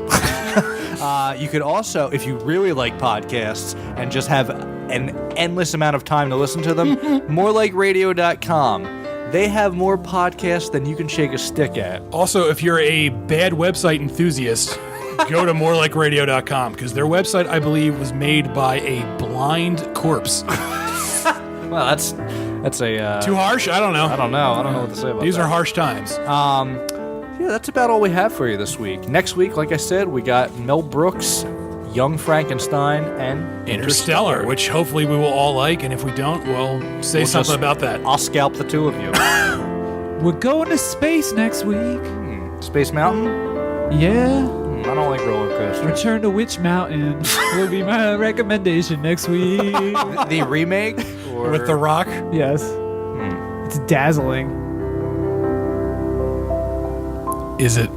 You could also, if you really like podcasts and just have an endless amount of time to listen to them, morelikeradio.com. They have more podcasts than you can shake a stick at. Also, if you're a bad website enthusiast, go to morelikeradio.com because their website, I believe, was made by a blind corpse. Well, that's a Too harsh? I don't know. I don't know what to say about These that. are harsh times. Yeah, that's about all we have for you this week. Next week, like I said, we got Mel Brooks, Young Frankenstein, and Interstellar, which hopefully we will all like, and if we don't, we'll say something about that. I'll scalp the two of you. We're going to space next week. Space Mountain? Yeah. I don't like roller coasters. Return to Witch Mountain will be my recommendation next week. The remake? Or... With The Rock? Yes. It's dazzling. Is it?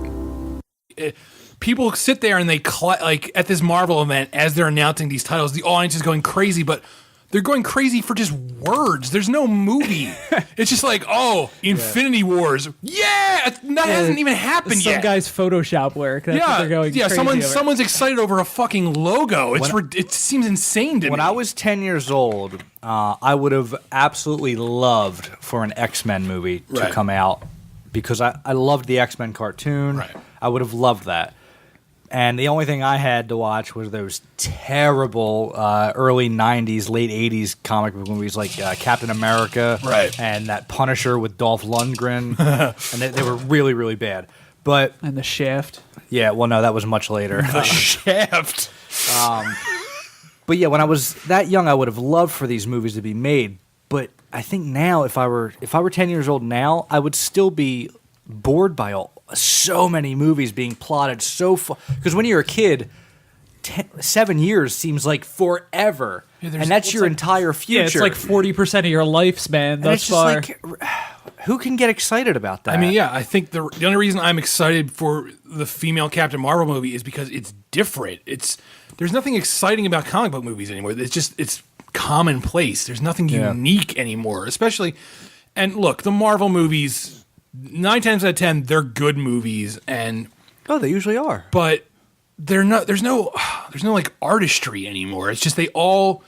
People sit there and they like at this Marvel event as they're announcing these titles. The audience is going crazy, but they're going crazy for just words. There's no movie. It's just like, oh, Infinity Wars. Yeah, that hasn't even happened Some yet. guy's Photoshop work. That's what they're going crazy over. Someone's excited over a fucking logo. It seems insane to me. When I was 10 years old, I would have absolutely loved for an X-Men movie to Right. come out because I loved the X-Men cartoon. Right. I would have loved that. And the only thing I had to watch was those terrible early 90s, late 80s comic book movies like Captain America Right. and that Punisher with Dolph Lundgren. And they were really, really bad. But, And the Shaft. yeah, well, no, that was much later. Shaft. But yeah, when I was that young, I would have loved for these movies to be made. But I think now, if I were 10 years old now, I would still be bored by so many movies being plotted so far. Because when you're a kid, 7 years seems like forever, and that's your entire future. Yeah, it's like 40% of your lifespan and thus it's just far. like, who can get excited about that? I mean, yeah, I think the only reason I'm excited for the female Captain Marvel movie is because it's different. There's nothing exciting about comic book movies anymore. It's commonplace. There's nothing unique anymore, especially. And look, the Marvel movies, 9 times out of 10, they're good movies, oh, they usually are. but they're not. There's no like artistry anymore. It's just they all.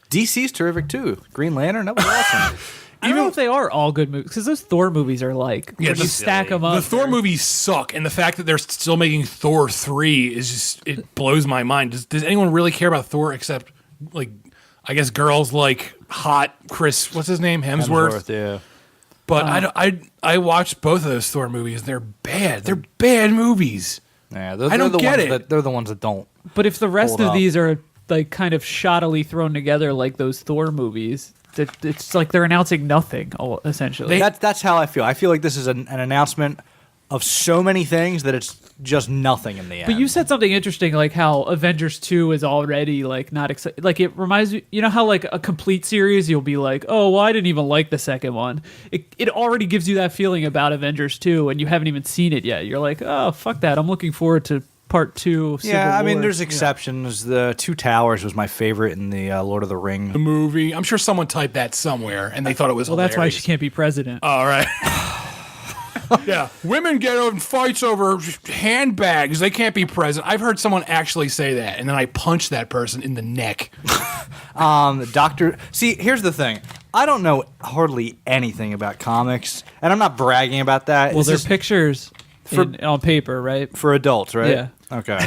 DC's terrific too. Green Lantern, that was awesome. I don't know if they are all good movies because those Thor movies are like when you the- stack them up. The Thor movies suck, and the fact that they're still making Thor 3 is just it blows my mind. Does anyone really care about Thor except like I guess girls like hot Chris? What's his name? Hemsworth. yeah. But I watched both of those Thor movies. They're bad. They're bad movies. Yeah, I don't get it. They're the ones that don't. But if the rest Hold of up. these are like kind of shoddily thrown together like those Thor movies, It's like they're announcing nothing, essentially. That's how I feel. I feel like this is an announcement of so many things that it's just nothing in the end. But you said something interesting, like how Avengers 2 is already like not excited. Like it reminds me, you know how like a complete series, you'll be like, oh, well, I didn't even like the second one. It already gives you that feeling about Avengers 2, and you haven't even seen it yet. You're like, oh, fuck that. I'm looking forward to part 2. Civil I mean, War. there's exceptions. The Two Towers was my favorite in the Lord of the Ring The movie. I'm sure someone typed that somewhere, and they thought it was Well, hilarious. that's why she can't be president. All right. Yeah, women get in fights over handbags. They can't be president. I've heard someone actually say that, and then I punched that person in the neck. See, here's the thing. I don't know hardly anything about comics, and I'm not bragging about that. Well, It's they're just pictures on paper, right? for adults, right? Yeah. Okay.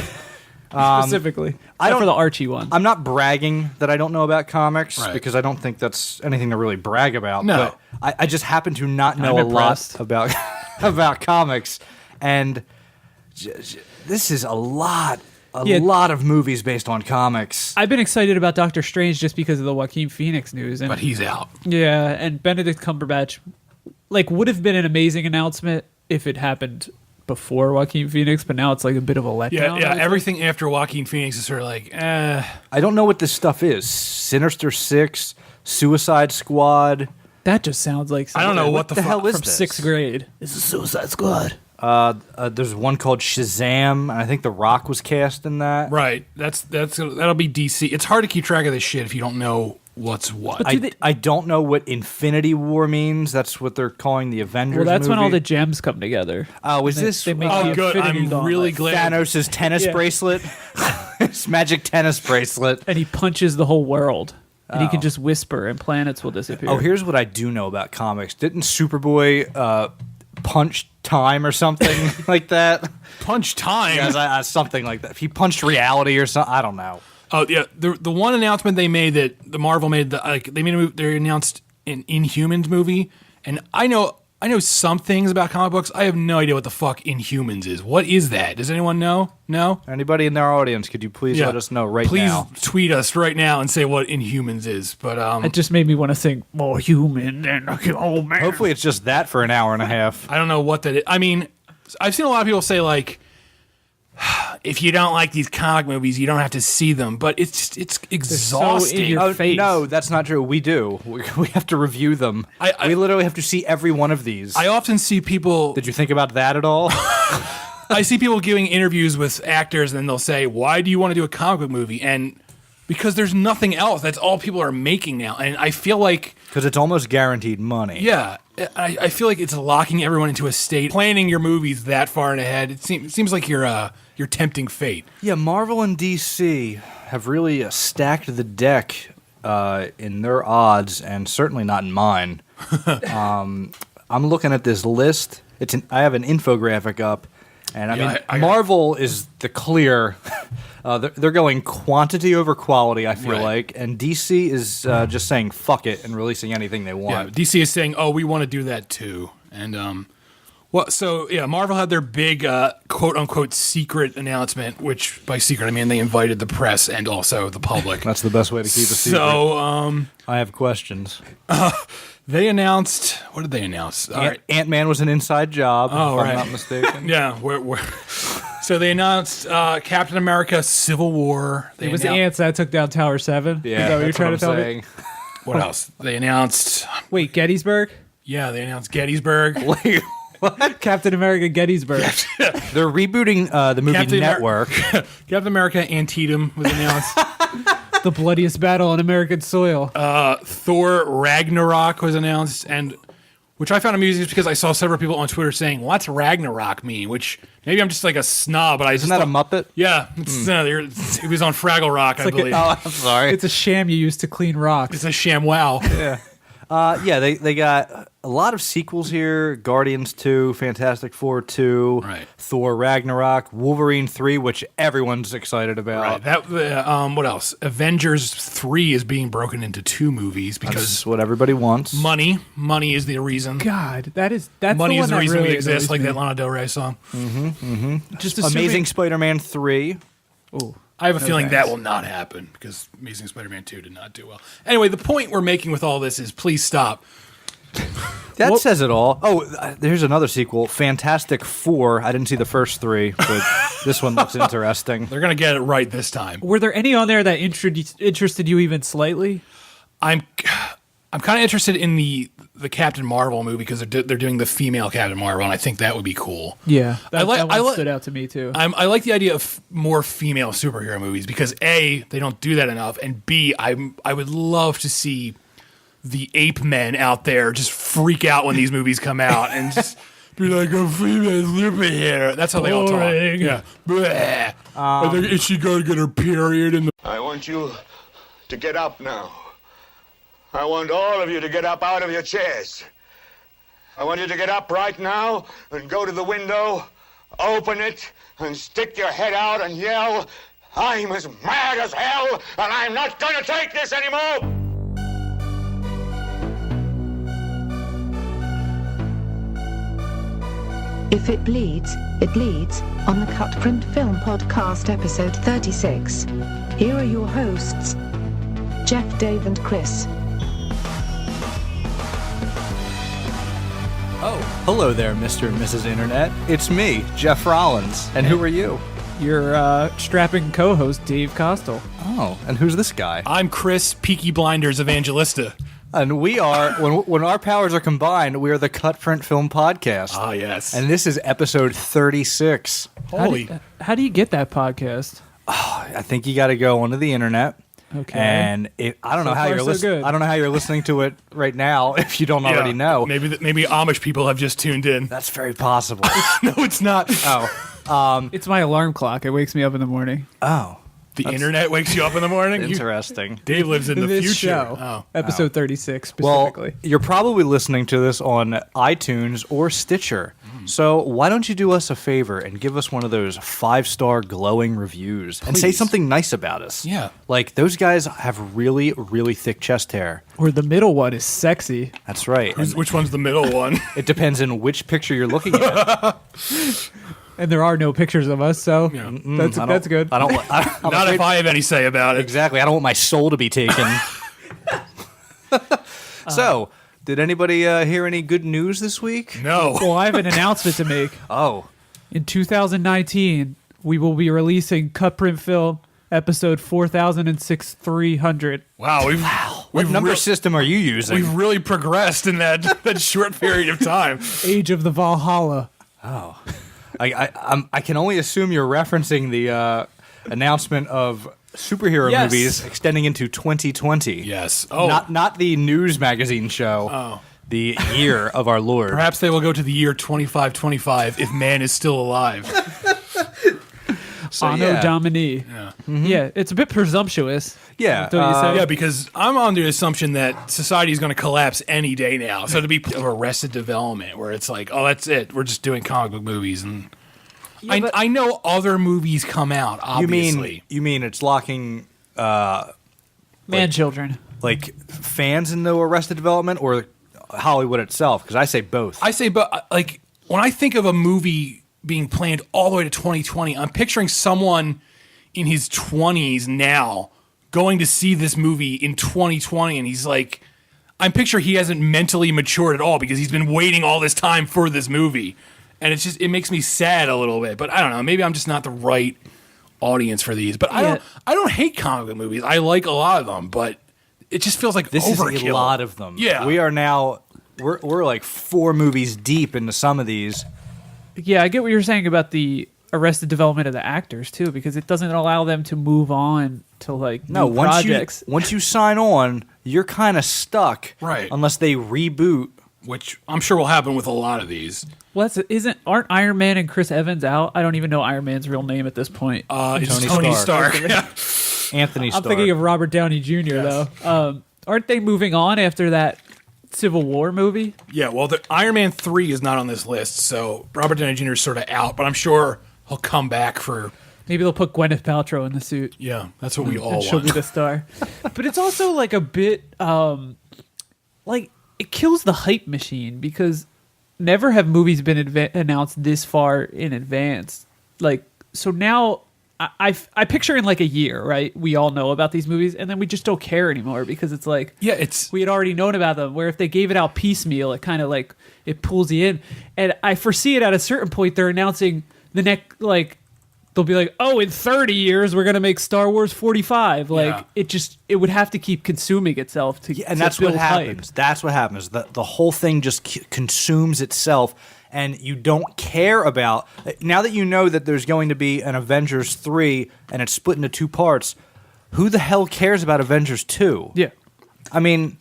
Specifically. I don't- for the Archie one. I'm not bragging that I don't know about comics Right. because I don't think that's anything to really brag about. No. But I just happen to not know I'm a lot impressed. about about comics, and this is a lot of movies based on comics. I've been excited about Doctor Strange just because of the Joaquin Phoenix news. And But he's out. yeah, and Benedict Cumberbatch would have been an amazing announcement if it happened before Joaquin Phoenix, but now it's like a bit of a letdown. Yeah. Everything after Joaquin Phoenix is sort of like, I don't know what this stuff is. Sinister Six, Suicide Squad. That just sounds like I don't know what the hell fuck. is from this? 6th grade. This is Suicide Squad. There's one called Shazam, and I think The Rock was cast in that. Right. That'll be DC. It's hard to keep track of this shit if you don't know what's what. But I don't know what Infinity War means. That's what they're calling the Avengers. Well, that's when all movie. the gems come together. Oh, is They- this they make Oh, the good. Infinity I'm Gauntlet. really glad. Thanos' tennis Yeah. bracelet? His magic tennis bracelet. And he punches the whole world. And he Oh. can just whisper, and planets will disappear. Oh, here's what I do know about comics. Didn't Superboy punch time or something like that? Punch time. Yeah, something like that. He punched reality or something. I don't know. Oh yeah, the one announcement they made that the Marvel made, they announced an Inhumans movie, and I know some things about comic books. I have no idea what the fuck Inhumans is. What is that? Does anyone know? No. Anybody in our audience, could you please let us know right now? Please tweet us right now and say what Inhumans is. But It just made me want to sing more human than a old man. Hopefully it's just that for an hour and a half. I don't know what that is. I mean, I've seen a lot of people say like, if you don't like these comic movies, you don't have to see them. But it's exhausting. in your Oh, face. no, that's not true. We do. We have to review them. We literally have to see every one of these. I often see people. Did you think about that at all? I see people giving interviews with actors, and they'll say, "Why do you want to do a comic book movie?" And because there's nothing else. That's all people are making now. And I feel like, Because it's almost guaranteed money. yeah, I feel like it's locking everyone into a state. Planning your movies that far in ahead, it seems like you're tempting fate. Yeah, Marvel and DC have really stacked the deck in their odds, and certainly not in mine. I'm looking at this list. I have an infographic up, and I Yeah, mean, I Marvel is the clear. They're going quantity over quality, I feel Right. like, and DC is just saying fuck it and releasing anything they Yeah, want. DC is saying, "Oh, we want to do that too." And so Marvel had their big quote unquote secret announcement, which by secret I mean they invited the press and also the public. That's the best way to keep a secret. So I have questions. they announced. What did they announce? All right. Ant-Man was an inside job, Oh, if right. I'm not mistaken. Yeah, so they announced Captain America: Civil War. They It was annou- ants that took down Tower 7. Yeah, Is that what you're that's trying what to I'm tell me? saying. What else? They announced. Wait, Gettysburg? Yeah, they announced Gettysburg. Wait, Captain America Gettysburg. they're rebooting the movie Captain Amer- Network. Captain America: Antietam was announced. The bloodiest battle on American soil. Thor Ragnarok was announced, and which I found amusing because I saw several people on Twitter saying, "What's Ragnarok mean?" Which maybe I'm just like a snob, but I Isn't just that a thought- Muppet? Yeah, it was on Fraggle Rock, I believe. Oh, I'm sorry. It's a sham you use to clean rocks. It's a ShamWow. Yeah, they got a lot of sequels here. Guardians 2, Fantastic Four 2, Right. Thor Ragnarok, Wolverine 3, which everyone's excited about. Right. That what else? Avengers 3 is being broken into 2 movies because That's what everybody wants. money is the reason. God, that's Money the is one the that reason really we exist, annoys like me. that Lana Del Rey song. Just assuming, Amazing Spider-Man 3. Ooh. I have a feeling that will not happen because Amazing Spider-Man 2 did not do well. Anyway, the point we're making with all this is please stop. That says it all. Oh, there's another sequel, Fantastic Four. I didn't see the first three, but this one looks interesting. They're going to get it right this time. Were there any on there that interested you even slightly? I'm kind of interested in the Captain Marvel movie because they're doing the female Captain Marvel, and I think that would be cool. Yeah, that one stood out to me too. I like the idea of more female superhero movies because A, they don't do that enough, and B, I would love to see the ape men out there just freak out when these movies come out and just be like a female superhero. That's how they all talk. Yeah. Is she going to get her period? I want you to get up now. I want all of you to get up out of your chairs. I want you to get up right now and go to the window, open it, and stick your head out and yell, "I'm as mad as hell, and I'm not going to take this anymore!" If it bleeds, it leads on the CutPrintFilm podcast episode 36. Here are your hosts, Jeff, Dave, and Chris. Oh, hello there, Mr. and Mrs. Internet. It's me, Jeff Rollins. And who are you? Your strapping co-host, Dave Costel. Oh, and who's this guy? I'm Chris Peaky Blinders Evangelista. And we are, when our powers are combined, we are the CutPrintFilm podcast. Ah, yes. And this is episode 36. Holy. How do you get that podcast? I think you got to go onto the internet. Okay. And I don't know how you're listening. I don't know how you're listening to it right now if you don't already know. Maybe Amish people have just tuned in. That's very possible. No, it's not. Oh. It's my alarm clock. It wakes me up in the morning. Oh. The internet wakes you up in the morning? Interesting. Dave lives in the This future. show, episode 36 specifically. Well, you're probably listening to this on iTunes or Stitcher. So why don't you do us a favor and give us one of those 5-star glowing reviews and say something nice about us? Yeah. Like, those guys have really, really thick chest hair. Or the middle one is sexy. That's right. And Which one's the middle one? it depends on which picture you're looking at. And there are no pictures of us, so that's good. I'm Not if I have any say about it. Exactly. I don't want my soul to be taken. So, did anybody hear any good news this week? No. Well, I have an announcement to make. Oh. In 2019, we will be releasing CutPrintFilm episode 4006-300. Wow. What number system are you using? We've really progressed in that short period of time. Age of the Valhalla. Oh. I can only assume you're referencing the announcement of superhero Yes. movies extending into 2020. Yes. Oh. Not the news magazine show. Oh. The year of our Lord. Perhaps they will go to the year 2525 if man is still alive. So, Anno yeah. Domini. Yeah. Yeah, it's a bit presumptuous. Yeah. Don't you say? Yeah, because I'm on the assumption that society is going to collapse any day now. So to be Arrested Development, where it's like, oh, that's it. We're just doing comic book movies, and I know other movies come out. Obviously, You mean it's locking Man-children. like fans into Arrested Development or Hollywood itself? Because I say both. I say, but like when I think of a movie being planned all the way to 2020, I'm picturing someone in his 20s now going to see this movie in 2020, and he's like, I'm picturing he hasn't mentally matured at all because he's been waiting all this time for this movie, and it makes me sad a little bit. But I don't know, maybe I'm just not the right audience for these. But I don't hate comic book movies. I like a lot of them, but it just feels like this overkill. is a lot of them. Yeah, we are now we're like 4 movies deep into some of these. Yeah, I get what you're saying about the Arrested Development of the actors too, because it doesn't allow them to move on to like new projects. Once you sign on, you're kind of stuck, Right. Unless they reboot, which I'm sure will happen with a lot of these. Well, aren't Iron Man and Chris Evans out? I don't even know Iron Man's real name at this point. It's Tony Tony Stark. Stark. Yeah. Anthony I'm Stark. thinking of Robert Downey Jr. though. Aren't they moving on after that Civil War movie? Yeah, well, the Iron Man 3 is not on this list, so Robert Downey Jr. is sort of out, but I'm sure he'll come back for... Maybe they'll put Gwyneth Paltrow in the suit. Yeah, that's what we all And she'll want. be the star. But it's also like a bit, like, it kills the hype machine because never have movies been announced this far in advance. Like, so now I picture in like a year, right? We all know about these movies, and then we just don't care anymore because it's like, we had already known about them. Where if they gave it out piecemeal, it kind of like it pulls you in. And I foresee it at a certain point. They're announcing the next, like they'll be like, oh, in 30 years we're gonna make Star Wars 45. Like it would have to keep consuming itself to. And that's what happens. That's what happens. The whole thing just consumes itself. And you don't care about, now that you know that there's going to be an Avengers 3 and it's split into 2 parts, who the hell cares about Avengers 2? Yeah. I mean,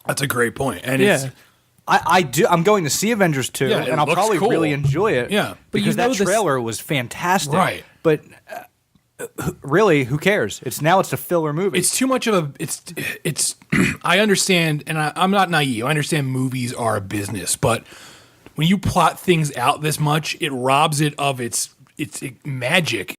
that's a great point. And I'm going to see Avengers 2 and I'll probably really enjoy it. Yeah. Because that trailer was fantastic. Right. But really, who cares? It's a filler movie. It's too much of a, it's I understand, and I'm not naive. I understand movies are a business, but when you plot things out this much, it robs it of its magic.